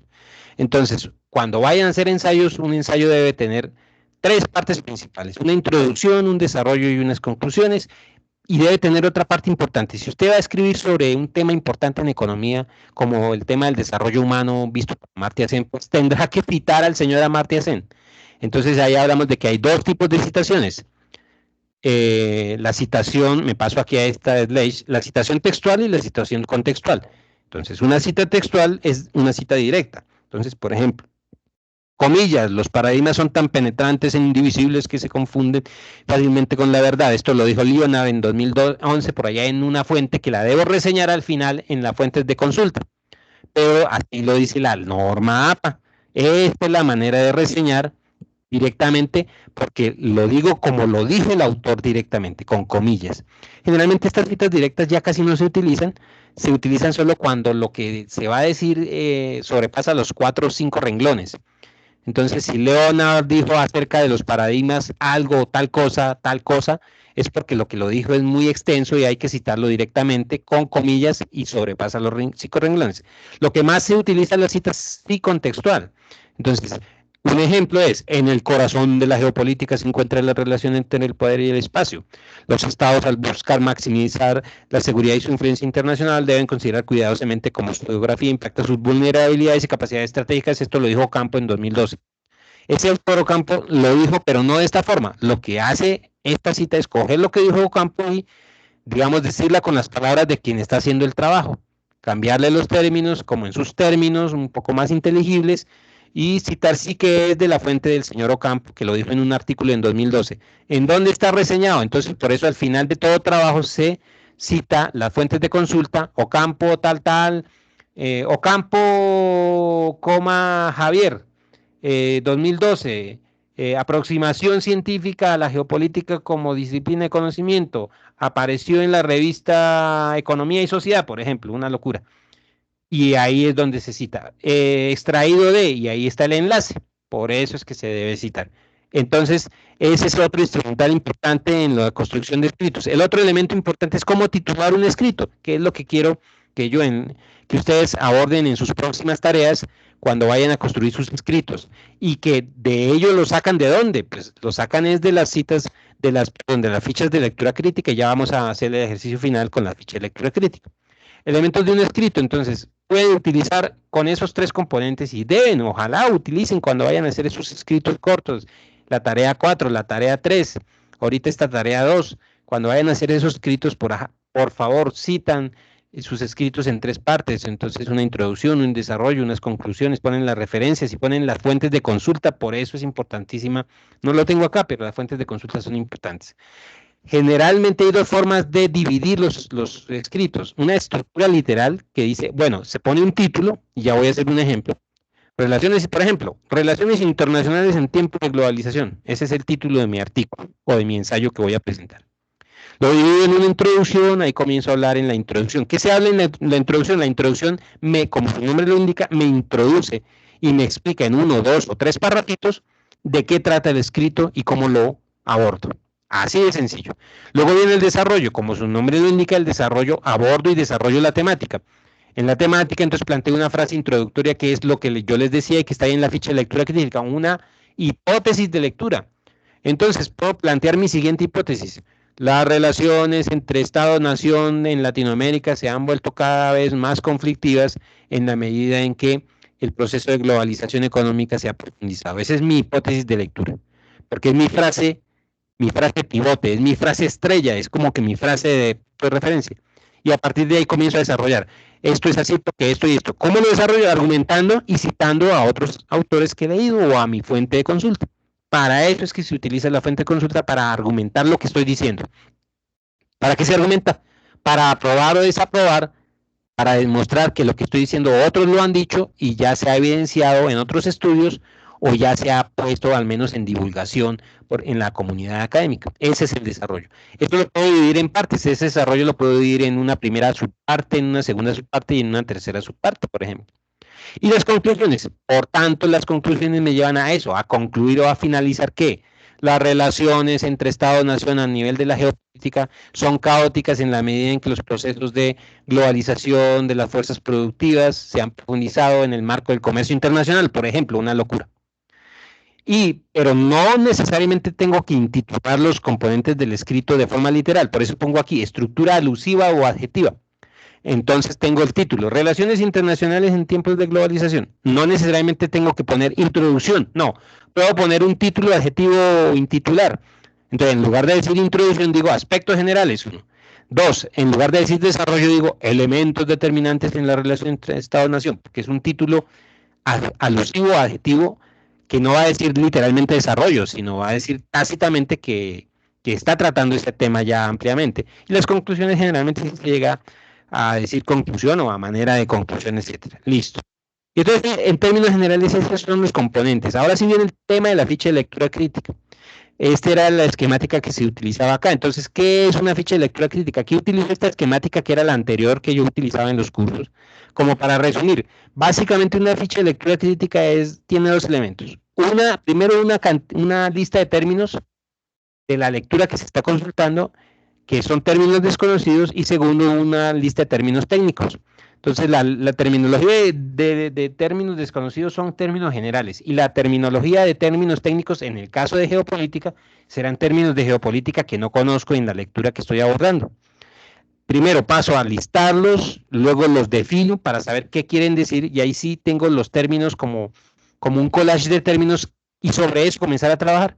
Entonces, cuando vayan a hacer ensayos, un ensayo debe tener tres partes principales, una introducción, un desarrollo y unas conclusiones, y debe tener otra parte importante. Si usted va a escribir sobre un tema importante en economía, como el tema del desarrollo humano visto por Amartya Sen, pues tendrá que citar al señor Amartya Sen. Entonces ahí hablamos de que hay dos tipos de citaciones. La citación, me paso aquí a esta slide, la citación textual y la citación contextual. Entonces, una cita textual es una cita directa. Entonces, por ejemplo, comillas, los paradigmas son tan penetrantes e indivisibles que se confunden fácilmente con la verdad. Esto lo dijo Leonard en 2011 por allá en una fuente que la debo reseñar al final en las fuentes de consulta. Pero así lo dice la norma APA. Esta es la manera de reseñar directamente porque lo digo como lo dijo el autor directamente, con comillas. Generalmente estas citas directas ya casi no se utilizan solo cuando lo que se va a decir sobrepasa los 4 o 5 renglones. Entonces, si Leonard dijo acerca de los paradigmas algo, tal cosa, es porque lo que lo dijo es muy extenso y hay que citarlo directamente con comillas y sobrepasa los 5 renglones. Lo que más se utiliza en las citas sí contextual. Entonces, un ejemplo es, en el corazón de la geopolítica se encuentra la relación entre el poder y el espacio. Los estados, al buscar maximizar la seguridad y su influencia internacional, deben considerar cuidadosamente cómo su geografía impacta sus vulnerabilidades y capacidades estratégicas. Esto lo dijo Ocampo en 2012. Ese autor Ocampo lo dijo, pero no de esta forma. Lo que hace esta cita es coger lo que dijo Ocampo y, digamos, decirla con las palabras de quien está haciendo el trabajo. Cambiarle los términos, como en sus términos, un poco más inteligibles, y citar sí que es de la fuente del señor Ocampo, que lo dijo en un artículo en 2012. ¿En dónde está reseñado? Entonces, por eso al final de todo trabajo se cita las fuentes de consulta, Ocampo Ocampo, Javier, 2012, aproximación científica a la geopolítica como disciplina de conocimiento, apareció en la revista Economía y Sociedad, por ejemplo, una locura. Y ahí es donde se cita, extraído de, y ahí está el enlace, por eso es que se debe citar. Entonces, ese es otro instrumental importante en la construcción de escritos. El otro elemento importante es cómo titular un escrito, que es lo que quiero que ustedes aborden en sus próximas tareas cuando vayan a construir sus escritos. Y que de ello lo sacan ¿de dónde? Pues lo sacan es de las citas, de las fichas de lectura crítica, y ya vamos a hacer el ejercicio final con la ficha de lectura crítica. Elementos de un escrito, entonces, pueden utilizar con esos tres componentes y deben, ojalá utilicen cuando vayan a hacer esos escritos cortos, la tarea 4, la tarea 3, ahorita esta tarea 2, cuando vayan a hacer esos escritos, por favor, citan sus escritos en tres partes, entonces una introducción, un desarrollo, unas conclusiones, ponen las referencias y ponen las fuentes de consulta, por eso es importantísima, no lo tengo acá, pero las fuentes de consulta son importantes. Generalmente hay dos formas de dividir los escritos. Una estructura literal que dice, bueno, se pone un título, y ya voy a hacer un ejemplo. Relaciones, por ejemplo, Relaciones internacionales en tiempos de globalización. Ese es el título de mi artículo o de mi ensayo que voy a presentar. Lo divido en una introducción, ahí comienzo a hablar en la introducción. ¿Qué se habla en la introducción? La introducción, como su nombre lo indica, me introduce y me explica en 1, 2 o 3 párrafos de qué trata el escrito y cómo lo abordo. Así de sencillo. Luego viene el desarrollo, como su nombre lo indica, el desarrollo, abordo y desarrollo la temática. En la temática, entonces planteo una frase introductoria que es lo que yo les decía y que está ahí en la ficha de lectura crítica, una hipótesis de lectura. Entonces, puedo plantear mi siguiente hipótesis. Las relaciones entre Estado-nación en Latinoamérica se han vuelto cada vez más conflictivas en la medida en que el proceso de globalización económica se ha profundizado. Esa es mi hipótesis de lectura, porque es mi frase pivote, es mi frase estrella, es como que mi frase de referencia. Y a partir de ahí comienzo a desarrollar. Esto es así porque esto y esto. ¿Cómo lo desarrollo? Argumentando y citando a otros autores que he leído o a mi fuente de consulta. Para eso es que se utiliza la fuente de consulta para argumentar lo que estoy diciendo. ¿Para qué se argumenta? Para aprobar o desaprobar, para demostrar que lo que estoy diciendo otros lo han dicho y ya se ha evidenciado en otros estudios o ya se ha puesto al menos en divulgación en la comunidad académica. Ese es el desarrollo. Esto lo puedo dividir en partes. Ese desarrollo lo puedo dividir en una primera subparte, en una segunda subparte y en una tercera subparte, por ejemplo. Y las conclusiones, por tanto, las conclusiones me llevan a eso, a concluir o a finalizar que las relaciones entre Estado-Nación a nivel de la geopolítica son caóticas en la medida en que los procesos de globalización de las fuerzas productivas se han profundizado en el marco del comercio internacional, por ejemplo, una locura. Pero no necesariamente tengo que intitular los componentes del escrito de forma literal, por eso pongo aquí estructura alusiva o adjetiva. Entonces tengo el título, Relaciones Internacionales en tiempos de globalización. No necesariamente tengo que poner introducción, no. Puedo poner un título adjetivo intitular. Entonces, en lugar de decir introducción, digo aspectos generales. 1. 2. En lugar de decir desarrollo, digo elementos determinantes en la relación entre Estado-Nación, porque es un título alusivo, adjetivo, que no va a decir literalmente desarrollo, sino va a decir tácitamente que está tratando este tema ya ampliamente. Y las conclusiones generalmente se llega a decir conclusión o a manera de conclusión, etcétera. Listo. Y entonces, en términos generales, esos son los componentes. Ahora sí viene el tema de la ficha de lectura crítica. Esta era la esquemática que se utilizaba acá. Entonces, ¿qué es una ficha de lectura crítica? Aquí utilizo esta esquemática que era la anterior que yo utilizaba en los cursos. Como para resumir, básicamente una ficha de lectura crítica tiene dos elementos. Primero una lista de términos de la lectura que se está consultando, que son términos desconocidos, y segundo, una lista de términos técnicos. Entonces, la terminología de términos desconocidos son términos generales, y la terminología de términos técnicos, en el caso de geopolítica, serán términos de geopolítica que no conozco en la lectura que estoy abordando. Primero paso a listarlos, luego los defino para saber qué quieren decir, y ahí sí tengo los términos como un collage de términos, y sobre eso comenzar a trabajar.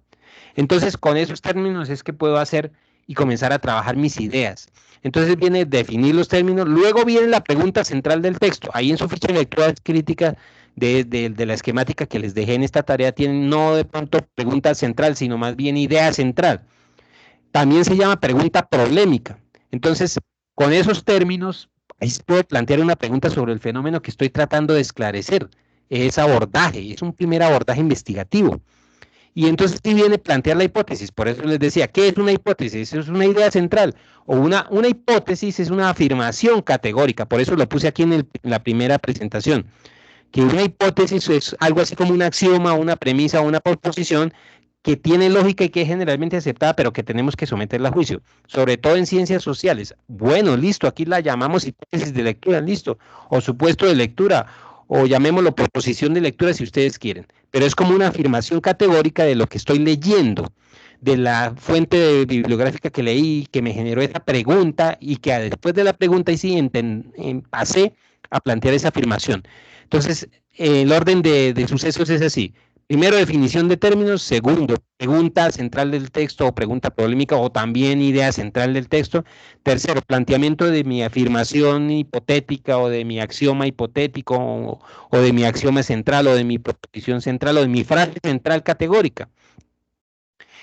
Entonces, con esos términos es que puedo hacer y comenzar a trabajar mis ideas. Entonces viene definir los términos, luego viene la pregunta central del texto. Ahí en su ficha de lectura crítica de la esquemática que les dejé en esta tarea, tienen no de pronto pregunta central, sino más bien idea central. También se llama pregunta problemática. Entonces, con esos términos, ahí se puede plantear una pregunta sobre el fenómeno que estoy tratando de esclarecer. Es abordaje, es un primer abordaje investigativo. Y entonces sí viene a plantear la hipótesis. Por eso les decía, ¿qué es una hipótesis? Es una idea central. O una hipótesis es una afirmación categórica. Por eso lo puse aquí en la primera presentación. Que una hipótesis es algo así como un axioma, una premisa, una proposición que tiene lógica y que es generalmente aceptada, pero que tenemos que someterla a juicio, sobre todo en ciencias sociales. Bueno, listo, aquí la llamamos hipótesis de lectura, listo, o supuesto de lectura, o llamémoslo proposición de lectura si ustedes quieren, pero es como una afirmación categórica de lo que estoy leyendo, de la fuente bibliográfica que leí, que me generó esa pregunta, y que después de la pregunta y sí pasé a plantear esa afirmación. Entonces, el orden de sucesos es así. Primero, definición de términos. Segundo, pregunta central del texto o pregunta polémica o también idea central del texto. Tercero, planteamiento de mi afirmación hipotética o de mi axioma hipotético o de mi axioma central o de mi proposición central o de mi frase central categórica.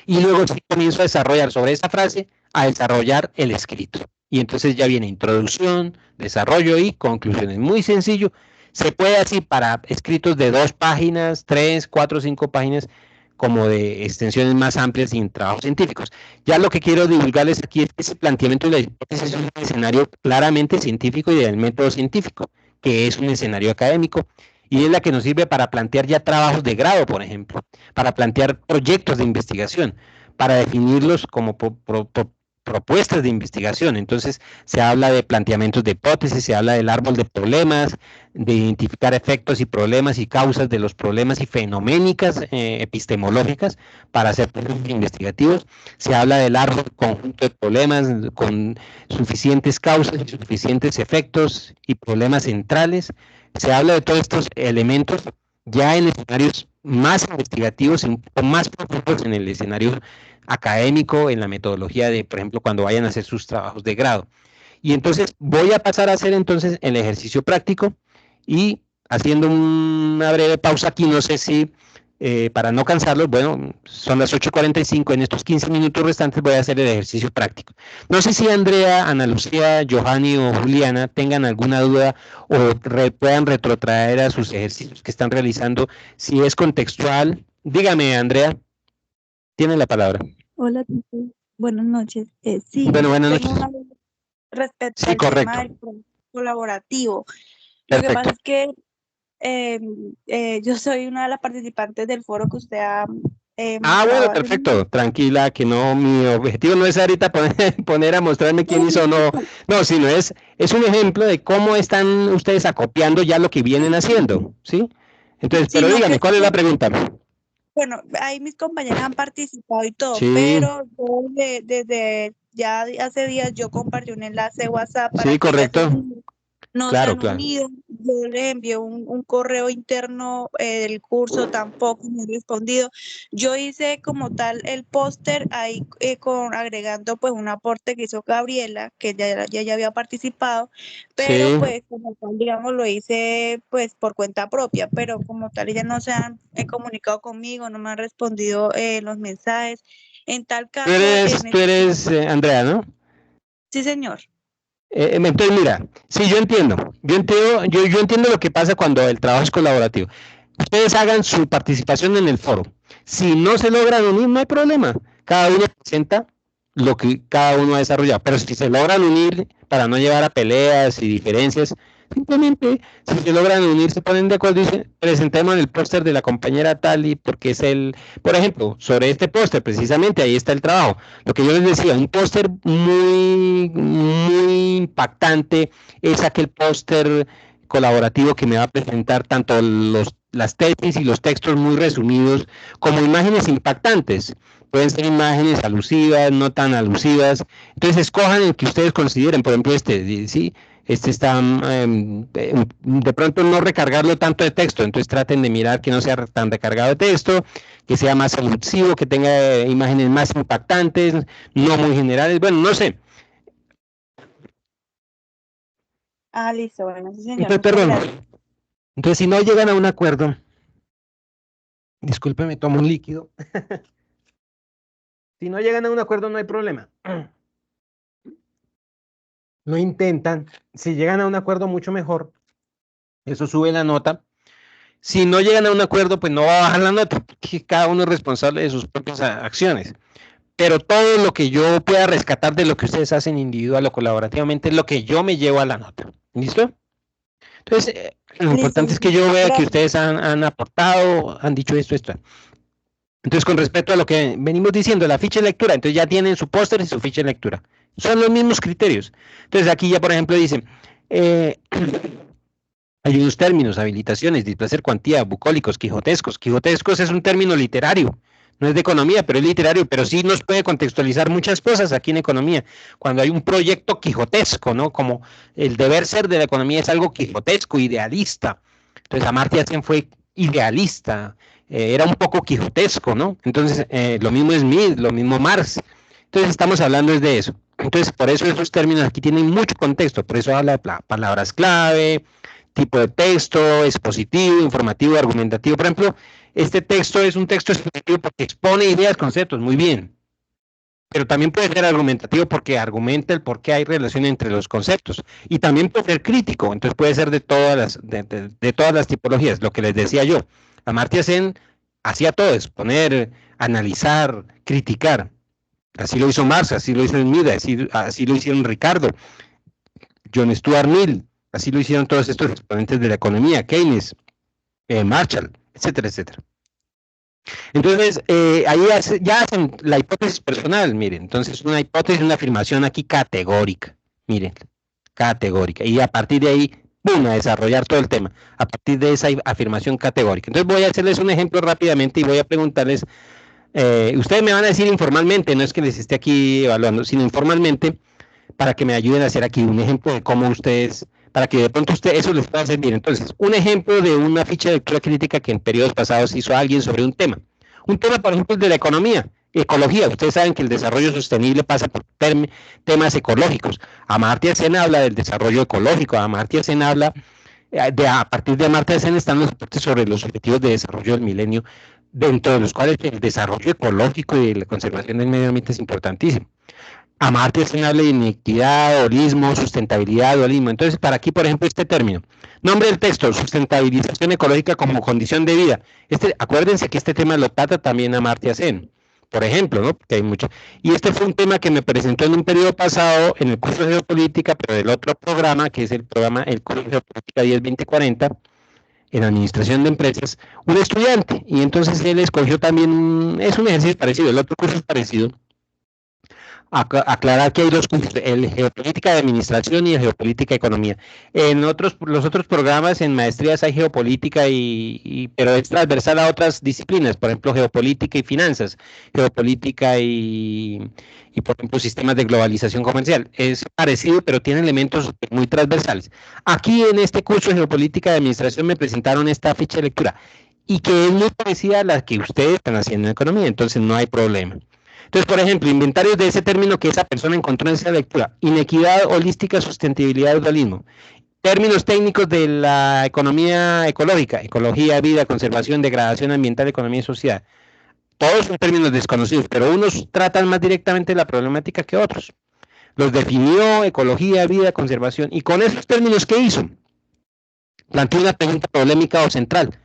Y luego sí comienzo a desarrollar sobre esa frase, a desarrollar el escrito. Y entonces ya viene introducción, desarrollo y conclusiones. Muy sencillo. Se puede así para escritos de 2 páginas, 3, 4, 5 páginas, como de extensiones más amplias y en trabajos científicos. Ya lo que quiero divulgarles aquí es que ese planteamiento de la hipótesis es un escenario claramente científico y del método científico, que es un escenario académico, y es la que nos sirve para plantear ya trabajos de grado, por ejemplo, para plantear proyectos de investigación, para definirlos como propuestas de investigación. Entonces, se habla de planteamientos de hipótesis, se habla del árbol de problemas, de identificar efectos y problemas y causas de los problemas y fenoménicas epistemológicas para hacer procesos investigativos. Se habla del árbol conjunto de problemas con suficientes causas y suficientes efectos y problemas centrales. Se habla de todos estos elementos ya en escenarios más investigativos o más profundos en el escenario académico, en la metodología de, por ejemplo, cuando vayan a hacer sus trabajos de grado. Y entonces voy a pasar a hacer entonces el ejercicio práctico y haciendo una breve pausa aquí, no sé si para no cansarlos, bueno, son las 8:45, en estos 15 minutos restantes voy a hacer el ejercicio práctico. No sé si Andrea, Ana Lucía, Johanny o Juliana tengan alguna duda o puedan retrotraer a sus ejercicios que están realizando, si es contextual. Dígame, Andrea, tiene la palabra. Hola, Tito. Buenas noches. Sí, Bueno, buenas tengo noches. una duda respecto Sí, al tema correcto. del proceso colaborativo. Lo que pasa Perfecto. es que yo soy una de las participantes del foro que usted ha Bueno, mostrado hace un perfecto. momento. Tranquila, que no, mi objetivo no es ahorita poner a mostrarme quién hizo o no. No, sino es un ejemplo de cómo están ustedes acopiando ya lo que vienen haciendo, ¿sí? Entonces, pero Sino que dígame, es ¿cuál es la que, pregunta? bueno, ahí mis compañeras han participado y todo, Sí, pero yo desde ya hace días yo compartí un enlace de WhatsApp para sí, que ellas se correcto. unieran. No se Claro, han claro. unido, yo les envié un correo interno del curso, tampoco me han respondido. Yo hice como tal el póster ahí agregando pues un aporte que hizo Gabriela, que ya había participado, pero Sí. pues como tal, digamos, lo hice pues por cuenta propia, pero como tal ellas no se han comunicado conmigo, no me han respondido los mensajes. En tal Tú caso, eres, tú eres Andrea, ¿no? sí señor. Entonces, mira, sí, yo entiendo lo que pasa cuando el trabajo es colaborativo. Ustedes hagan su participación en el foro. Si no se logran unir, no hay problema. Cada uno presenta lo que cada uno ha desarrollado. Pero si se logran unir para no llevar a peleas y diferencias, simplemente, si se logran unir, se ponen de acuerdo y dicen, presentemos el póster de la compañera tal y porque es por ejemplo, sobre este póster, precisamente ahí está el trabajo. Lo que yo les decía, un póster muy impactante es aquel póster colaborativo que me va a presentar tanto las tesis y los textos muy resumidos como imágenes impactantes. Pueden ser imágenes alusivas, no tan alusivas. Entonces escojan el que ustedes consideren, por ejemplo ¿sí? Este está de pronto no recargarlo tanto de texto, entonces traten de mirar que no sea tan recargado de texto, que sea más alusivo, que tenga imágenes más impactantes, no muy generales, bueno, no sé. Ah, listo, bueno, sí señor, Entonces, muchas perdón. gracias. Entonces, si no llegan a un acuerdo, discúlpeme, tomo un líquido. Si no llegan a un acuerdo, no hay problema. No intentan. Si llegan a un acuerdo, mucho mejor. Eso sube la nota. Si no llegan a un acuerdo, pues no va a bajar la nota, porque cada uno es responsable de sus propias acciones. Pero todo lo que yo pueda rescatar de lo que ustedes hacen individual o colaborativamente es lo que yo me llevo a la nota. ¿Listo? Entonces, lo Listo, importante sí, es que yo vea que gracias. ustedes han aportado, han dicho esto. Entonces, con respecto a lo que venimos diciendo, la ficha de lectura, entonces ya tienen su póster y su ficha de lectura. Son los mismos criterios. Entonces, aquí ya, por ejemplo, dice, eh, hay unos términos, habilitaciones, displacer cuantía, bucólicos, quijotescos. Quijotescos es un término literario, no es de economía, pero es literario, pero sí nos puede contextualizar muchas cosas aquí en economía. Cuando hay un proyecto quijotesco, ¿no? Como el deber ser de la economía es algo quijotesco, idealista. Entonces, Amartya Sen fue idealista, era un poco quijotesco, ¿no? Entonces, lo mismo Smith, lo mismo Marx. Entonces, estamos hablando de eso. Entonces, por eso esos términos aquí tienen mucho contexto, por eso habla de palabras clave, tipo de texto, expositivo, informativo, argumentativo. Por ejemplo, este texto es un texto expositivo porque expone ideas, conceptos, muy bien, pero también puede ser argumentativo porque argumenta el por qué hay relación entre los conceptos y también puede ser crítico, entonces puede ser de todas las tipologías, lo que les decía yo. Amartya Sen hacía todo, exponer, analizar, criticar. Así lo hizo Marx, así lo hizo Smith, así lo hicieron Ricardo, John Stuart Mill, así lo hicieron todos estos exponentes de la economía, Keynes, Marshall, etcétera, etcétera. Entonces, ahí ya hacen la hipótesis personal, miren, entonces una hipótesis, una afirmación aquí categórica, miren, categórica, y a partir de ahí, ¡boom!, a desarrollar todo el tema, a partir de esa afirmación categórica. Entonces voy a hacerles un ejemplo rápidamente y voy a preguntarles, ustedes me van a decir informalmente, no es que les esté aquí evaluando, sino informalmente, para que me ayuden a hacer aquí un ejemplo de cómo ustedes, para que de pronto usted eso les pueda servir. Entonces, un ejemplo de una ficha de lectura crítica que en periodos pasados hizo alguien sobre un tema. Un tema, por ejemplo, de la economía, ecología. Ustedes saben que el desarrollo sostenible pasa por temas ecológicos. Amartya Sen habla del desarrollo ecológico. Amartya Sen habla, a partir de Amartya Sen están los reportes sobre los objetivos de desarrollo del milenio, dentro de los cuales el desarrollo ecológico y la conservación del medio ambiente es importantísimo. Amartya Sen habla de inequidad, holismo, sustentabilidad, dualismo. Entonces, para aquí, por ejemplo, este término. Nombre del texto, sustentabilización ecológica como condición de vida. Acuérdense que este tema lo trata también Amartya Sen, por ejemplo, ¿no? Porque hay mucho. Y este fue un tema que me presentó en un periodo pasado en el curso de geopolítica, pero del otro programa, que es el programa, el curso de geopolítica 10-20-40, en administración de empresas, un estudiante. Y entonces él escogió también, es un ejercicio parecido, el otro curso es parecido, aclarar que hay dos cursos, el geopolítica de administración y el geopolítica de economía. En los otros programas, en maestrías hay geopolítica, pero es transversal a otras disciplinas, por ejemplo, geopolítica y finanzas, geopolítica por ejemplo, sistemas de globalización comercial. Es parecido, pero tiene elementos muy transversales. Aquí en este curso de geopolítica de administración me presentaron esta ficha de lectura y que es muy parecida a la que ustedes están haciendo en economía, entonces no hay problema. Entonces, por ejemplo, inventarios de ese término que esa persona encontró en esa lectura: inequidad holística, sustentabilidad, dualismo. Términos técnicos de la economía ecológica: ecología, vida, conservación, degradación ambiental, economía y sociedad. Todos son términos desconocidos, pero unos tratan más directamente la problemática que otros. Los definió: ecología, vida, conservación. Y con esos términos, ¿qué hizo? Planteó una pregunta polémica o central: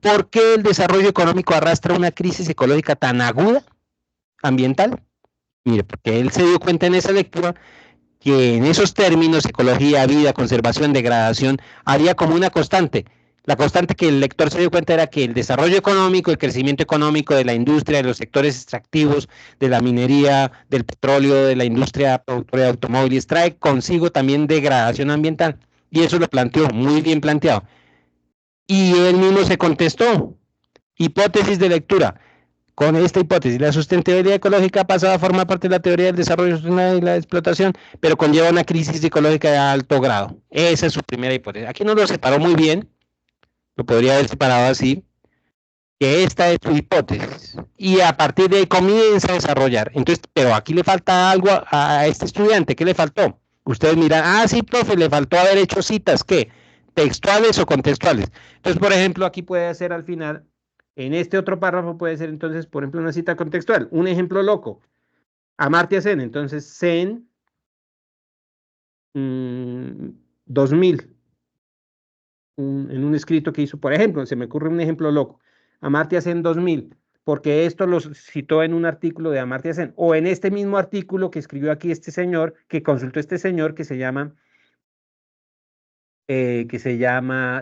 ¿por qué el desarrollo económico arrastra una crisis ecológica tan aguda, ambiental? Mire, porque él se dio cuenta en esa lectura que en esos términos, ecología, vida, conservación, degradación, había como una constante. La constante que el lector se dio cuenta era que el desarrollo económico, el crecimiento económico de la industria, de los sectores extractivos, de la minería, del petróleo, de la industria productora de automóviles, trae consigo también degradación ambiental. Y eso lo planteó, muy bien planteado. Y él mismo se contestó: hipótesis de lectura. Con esta hipótesis, la sustentabilidad ecológica ha pasado a formar parte de la teoría del desarrollo sostenible y la explotación, pero conlleva una crisis ecológica de alto grado. Esa es su primera hipótesis. Aquí no lo separó muy bien, lo podría haber separado así, que esta es su hipótesis. Y a partir de ahí comienza a desarrollar. Entonces, pero aquí le falta algo a este estudiante. ¿Qué le faltó? Ustedes miran, sí, profe, le faltó haber hecho citas. ¿Qué? ¿Textuales o contextuales? Entonces, por ejemplo, aquí puede ser al final, en este otro párrafo puede ser entonces, por ejemplo, una cita contextual. Un ejemplo loco: Amartya Sen. Entonces, Sen 2000, en un escrito que hizo, por ejemplo, se me ocurre un ejemplo loco: Amartya Sen 2000, porque esto lo citó en un artículo de Amartya Sen, o en este mismo artículo que escribió aquí este señor, que consultó este señor, que se llama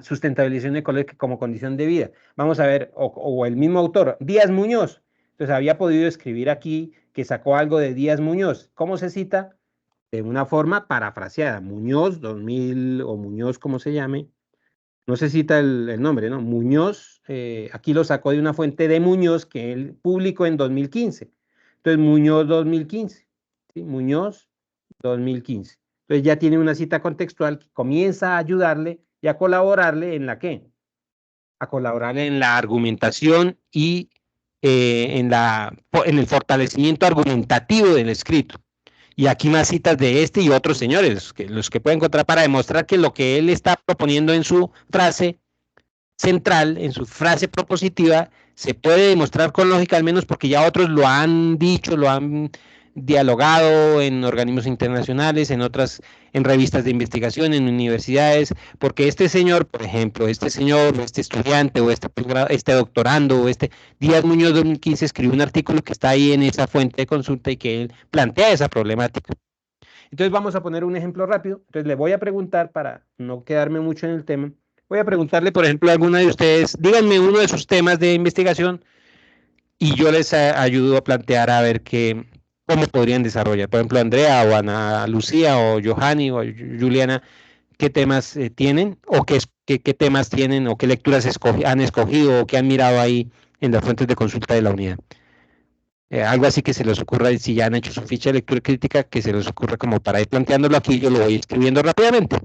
Sustentabilización ecológica como condición de vida. Vamos a ver, o el mismo autor, Díaz Muñoz. Entonces había podido escribir aquí que sacó algo de Díaz Muñoz. ¿Cómo se cita? De una forma parafraseada: Muñoz 2000, o Muñoz, como se llame. No se cita el nombre, ¿no? Muñoz, aquí lo sacó de una fuente de Muñoz que él publicó en 2015. Entonces, Muñoz 2015, ¿sí? Muñoz 2015. Entonces ya tiene una cita contextual que comienza a ayudarle y a colaborarle en la ¿qué? A colaborarle en la argumentación y en el fortalecimiento argumentativo del escrito. Y aquí más citas de este y otros señores, los que pueden encontrar, para demostrar que lo que él está proponiendo en su frase central, en su frase propositiva, se puede demostrar con lógica, al menos porque ya otros lo han dicho, lo han dialogado en organismos internacionales, en revistas de investigación, en universidades, porque este señor, por ejemplo, este estudiante, o este doctorando, o Díaz Muñoz 2015, escribió un artículo que está ahí en esa fuente de consulta y que él plantea esa problemática. Entonces vamos a poner un ejemplo rápido. Entonces le voy a preguntar, para no quedarme mucho en el tema, voy a preguntarle, por ejemplo, a alguna de ustedes: díganme uno de sus temas de investigación y yo les ayudo a plantear a ver cómo podrían desarrollar. Por ejemplo, Andrea o Ana Lucía o Johanny o Juliana, qué temas tienen o qué temas tienen o qué lecturas han escogido o qué han mirado ahí en las fuentes de consulta de la unidad. Algo así que se les ocurra, y si ya han hecho su ficha de lectura crítica, que se les ocurra como para ir planteándolo aquí, yo lo voy escribiendo rápidamente.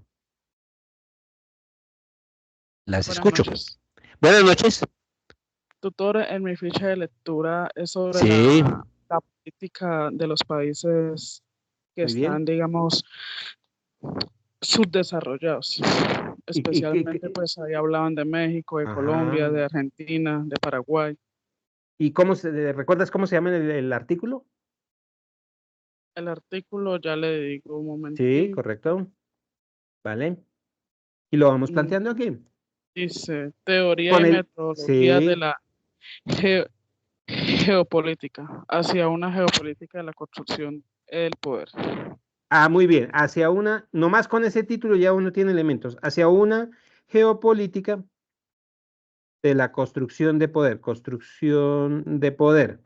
Las Buenas escucho. noches. Buenas noches. Tutor, en mi ficha de lectura es sobre Sí, la política de los países que muy bien. están, digamos, subdesarrollados. Especialmente, ¿Y pues ahí hablaban de México, de ajá. Colombia, de Argentina, de Paraguay. ¿Y recuerdas cómo se llama el artículo? El artículo, ya le digo un Sí, momentito, correcto. Vale. Y lo vamos mm, planteando aquí. dice, teoría Con y el, metodología de sí. la ge- geopolítica, hacia una geopolítica de la construcción del poder. Ah, muy bien. Nomás con ese título ya uno tiene elementos. Hacia una geopolítica de la construcción de poder. Construcción de poder.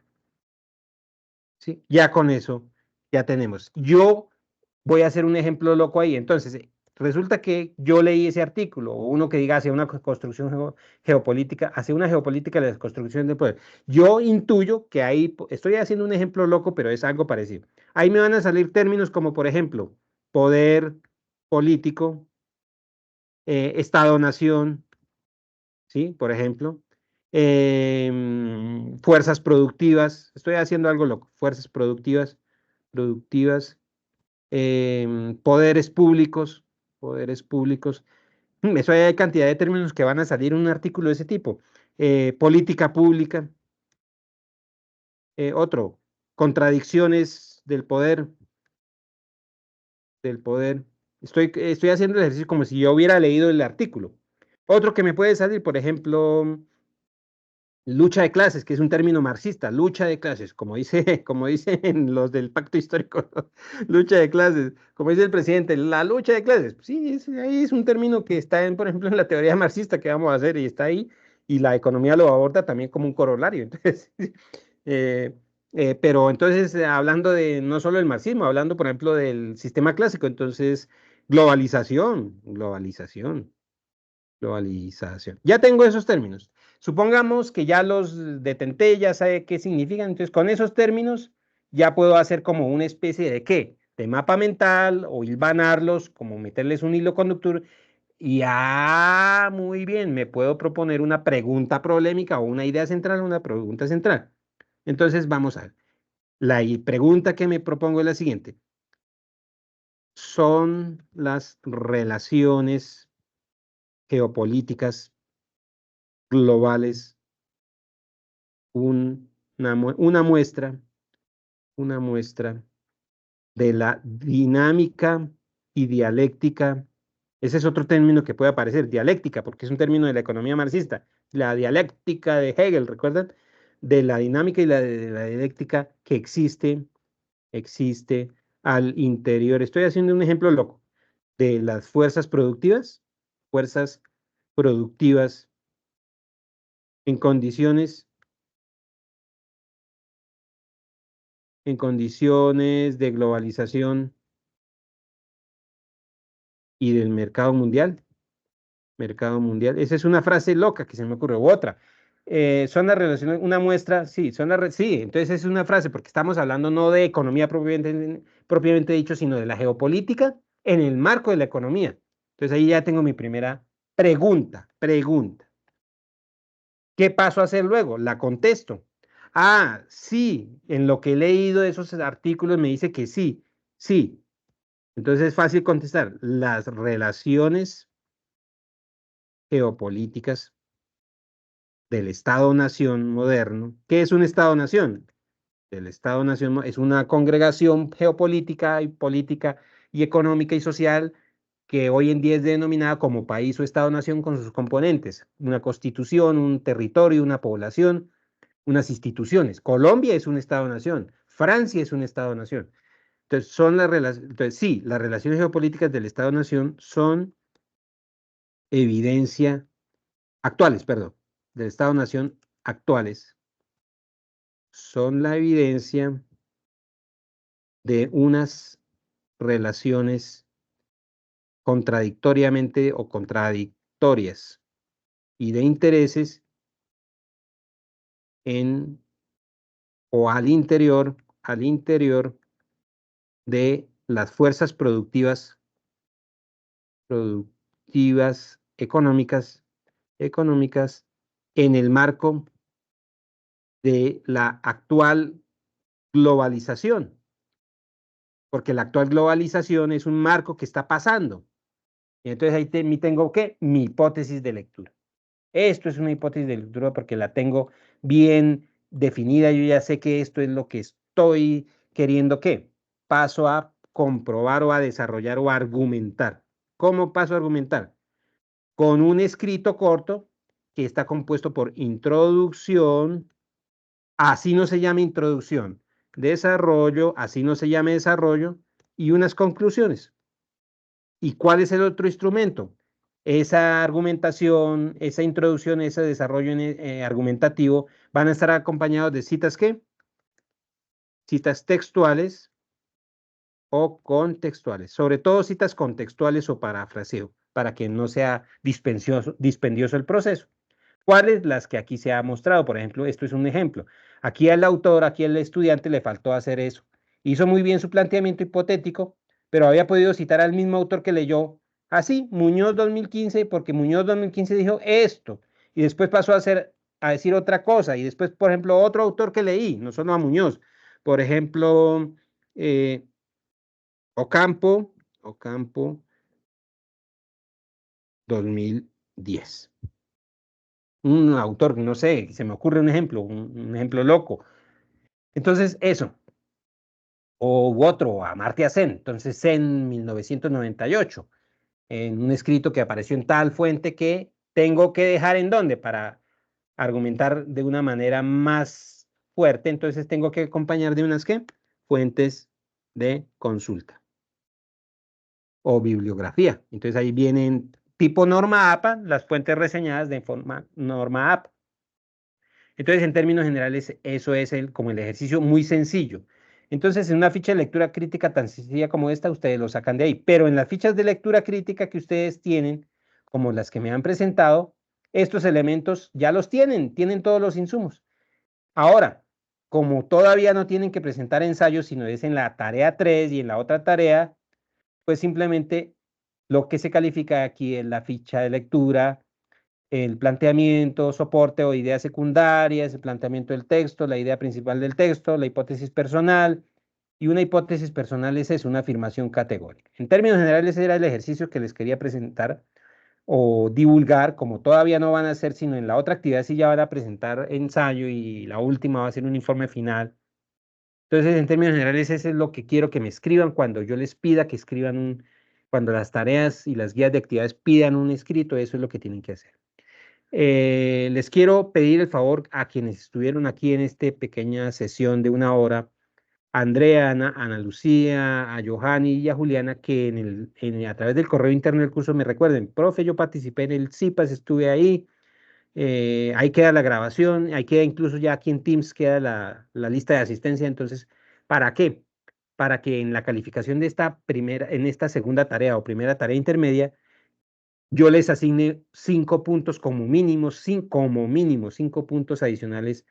¿Sí? Ya con eso, ya tenemos. Yo voy a hacer un ejemplo loco ahí. Entonces, resulta que yo leí ese artículo, o uno que diga hacia una construcción geopolítica, hacia una geopolítica de la construcción del poder. Yo intuyo que ahí, estoy haciendo un ejemplo loco, pero es algo parecido. Ahí me van a salir términos como, por ejemplo, poder político, Estado-nación, ¿sí? Por ejemplo. Fuerzas productivas, estoy haciendo algo loco, fuerzas productivas, poderes públicos. Eso hay cantidad de términos que van a salir en un artículo de ese tipo. Política pública, otro, contradicciones del poder. Estoy haciendo el ejercicio como si yo hubiera leído el artículo. Otro que me puede salir, por ejemplo, lucha de clases, que es un término marxista, lucha de clases, como dicen los del pacto histórico, lucha de clases, como dice el presidente, la lucha de clases. Sí, ahí es un término que está por ejemplo, en la teoría marxista que vamos a hacer y está ahí, y la economía lo aborda también como un corolario. Entonces, eh, pero entonces, hablando de no solo el marxismo, hablando, por ejemplo, del sistema clásico, entonces, globalización. Ya tengo esos términos. Supongamos que ya los detenté, ya sabe qué significan. Entonces, con esos términos ya puedo hacer como una especie de qué, de mapa mental o hilvanarlos, como meterles un hilo conductor. Y muy bien, me puedo proponer una pregunta problemática o una idea central, una pregunta central. Entonces, vamos a ver. Pregunta que me propongo es la siguiente. ¿Son las relaciones geopolíticas globales una muestra de la dinámica y dialéctica? Ese es otro término que puede aparecer, dialéctica, porque es un término de la economía marxista. La dialéctica de Hegel, ¿recuerdan? De la dinámica y de la dialéctica que existe al interior. Estoy haciendo un ejemplo loco de las fuerzas productivas en condiciones de globalización y del mercado mundial. Esa es una frase loca que se me ocurre, u otra. Son las relaciones, una muestra, sí, sí, entonces es una frase, porque estamos hablando no de economía propiamente dicho, sino de la geopolítica en el marco de la economía. Entonces ahí ya tengo mi primera pregunta. ¿Qué paso a hacer luego? La contesto. Sí, en lo que he leído de esos artículos me dice que sí, sí. Entonces es fácil contestar. Las relaciones geopolíticas del Estado-nación moderno. ¿Qué es un Estado-nación? El Estado-nación es una congregación geopolítica y política y económica y social que hoy en día es denominada como país o Estado-nación con sus componentes, una constitución, un territorio, una población, unas instituciones. Colombia es un Estado-nación, Francia es un Estado-nación. Entonces, sí, las relaciones geopolíticas del Estado-nación son actuales, perdón, del Estado-nación actuales, son la evidencia de unas relaciones contradictoriamente o contradictorias y de intereses en o al interior de las fuerzas productivas económicas en el marco de la actual globalización, porque la actual globalización es un marco que está pasando. Y entonces ahí tengo ¿qué? Mi hipótesis de lectura. Esto es una hipótesis de lectura porque la tengo bien definida, yo ya sé que esto es lo que estoy queriendo que paso a comprobar o a desarrollar o a argumentar. ¿Cómo paso a argumentar? Con un escrito corto que está compuesto por introducción, así no se llama introducción, desarrollo, así no se llama desarrollo, y unas conclusiones. ¿Y cuál es el otro instrumento? Esa argumentación, esa introducción, ese desarrollo argumentativo van a estar acompañados de citas ¿qué? Citas textuales o contextuales, sobre todo citas contextuales o parafraseo, para que no sea dispendioso el proceso. ¿Cuáles? Las que aquí se ha mostrado. Por ejemplo, esto es un ejemplo. Aquí al autor, aquí al estudiante le faltó hacer eso. Hizo muy bien su planteamiento hipotético, pero había podido citar al mismo autor que leyó así, Muñoz 2015, porque Muñoz 2015 dijo esto, y después pasó a decir otra cosa, y después, por ejemplo, otro autor que leí, no solo a Muñoz, por ejemplo, Ocampo 2010. Un autor, no sé, se me ocurre un ejemplo loco. Entonces, eso. O otro, Amartya Sen. Entonces, Sen 1998, en un escrito que apareció en tal fuente que tengo que dejar en dónde para argumentar de una manera más fuerte. Entonces, tengo que acompañar de unas ¿qué? Fuentes de consulta o bibliografía. Entonces, ahí vienen tipo norma APA, las fuentes reseñadas de forma norma APA. Entonces, en términos generales, eso es como el ejercicio muy sencillo. Entonces, en una ficha de lectura crítica tan sencilla como esta, ustedes lo sacan de ahí. Pero en las fichas de lectura crítica que ustedes tienen, como las que me han presentado, estos elementos ya los tienen todos los insumos. Ahora, como todavía no tienen que presentar ensayos, sino es en la tarea 3 y en la otra tarea, pues simplemente lo que se califica aquí es la ficha de lectura, el planteamiento, soporte o ideas secundarias, el planteamiento del texto, la idea principal del texto, la hipótesis personal. Y una hipótesis personal es una afirmación categórica. En términos generales, ese era el ejercicio que les quería presentar o divulgar, como todavía no van a hacer, sino en la otra actividad sí ya van a presentar ensayo y la última va a ser un informe final. Entonces, en términos generales, eso es lo que quiero que me escriban cuando yo les pida que escriban cuando las tareas y las guías de actividades pidan un escrito, eso es lo que tienen que hacer. Les quiero pedir el favor a quienes estuvieron aquí en esta pequeña sesión de 1 hora, a Andrea, Ana Lucía, a Johanny y a Juliana, que a través del correo interno del curso me recuerden, profe, yo participé en el CIPAS, estuve ahí, ahí queda la grabación, ahí queda incluso ya aquí en Teams queda la lista de asistencia. Entonces, ¿para qué? Para que en la calificación de en esta segunda tarea o primera tarea intermedia, yo les asigne 5 puntos como mínimo, 5 puntos adicionales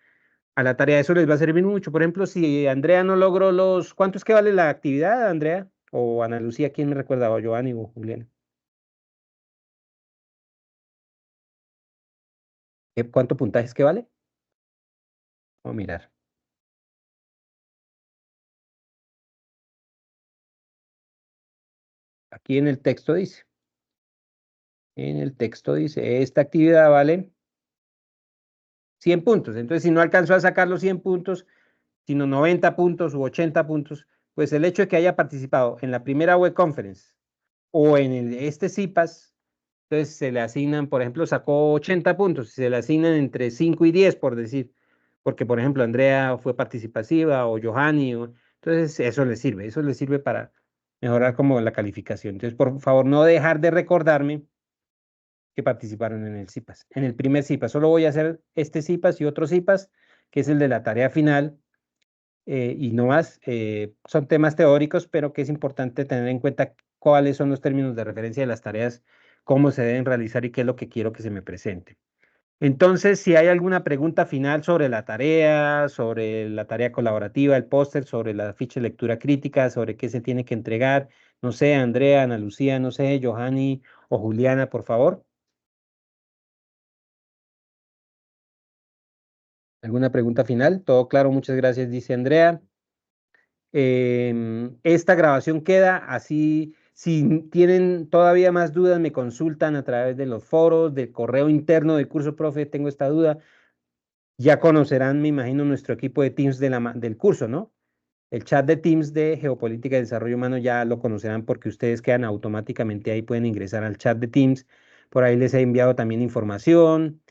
a la tarea. Eso les va a servir mucho. Por ejemplo, si Andrea no logró ¿cuánto es que vale la actividad, Andrea? O Ana Lucía, ¿quién me recuerda? O Giovanni o Juliana. ¿Cuánto puntaje es que vale? Vamos a mirar. Aquí en el texto dice. Esta actividad vale 100 puntos. Entonces, si no alcanzó a sacar los 100 puntos, sino 90 puntos u 80 puntos, pues el hecho de que haya participado en la primera web conference o en este CIPAS, entonces se le asignan, por ejemplo, sacó 80 puntos, se le asignan entre 5 y 10, por decir, porque, por ejemplo, Andrea fue participativa o Johanny, entonces eso les sirve para mejorar como la calificación. Entonces, por favor, no dejar de recordarme que participaron en el CIPAS, en el primer CIPAS. Solo voy a hacer este CIPAS y otro CIPAS que es el de la tarea final, y no más. Son temas teóricos, pero que es importante tener en cuenta cuáles son los términos de referencia de las tareas, cómo se deben realizar y qué es lo que quiero que se me presente. Entonces, si hay alguna pregunta final sobre la tarea colaborativa, el póster, sobre la ficha de lectura crítica, sobre qué se tiene que entregar, no sé, Andrea, Ana Lucía, no sé, Johanny o Juliana, por favor. ¿Alguna pregunta final? Todo claro, muchas gracias, dice Andrea. Esta grabación queda así. Si tienen todavía más dudas, me consultan a través de los foros, del correo interno del curso, profe, tengo esta duda. Ya conocerán, me imagino, nuestro equipo de Teams del curso, ¿no? El chat de Teams de Geopolítica y Desarrollo Humano ya lo conocerán porque ustedes quedan automáticamente ahí, pueden ingresar al chat de Teams. Por ahí les he enviado también información,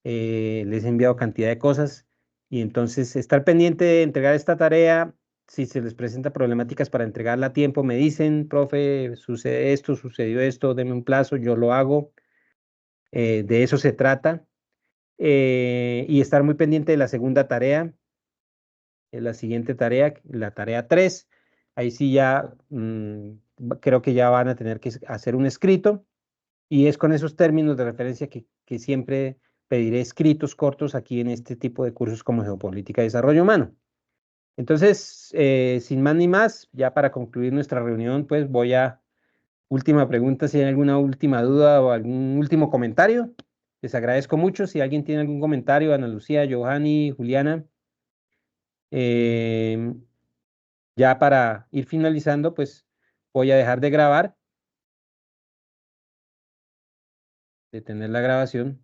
les he enviado cantidad de cosas. Y entonces estar pendiente de entregar esta tarea. Si se les presenta problemáticas para entregarla a tiempo, me dicen, profe, sucede esto, sucedió esto, denme un plazo, yo lo hago. De eso se trata. Y estar muy pendiente de la segunda tarea, la siguiente tarea, la tarea 3. Ahí sí ya creo que ya van a tener que hacer un escrito, y es con esos términos de referencia que siempre pediré escritos cortos aquí en este tipo de cursos como Geopolítica y Desarrollo Humano. Entonces, sin más ni más, ya para concluir nuestra reunión, pues voy a última pregunta, si hay alguna última duda o algún último comentario. Les agradezco mucho. Si alguien tiene algún comentario, Ana Lucía, Johanny, Juliana. Em, ya para ir finalizando, pues voy a dejar de grabar, detener la grabación.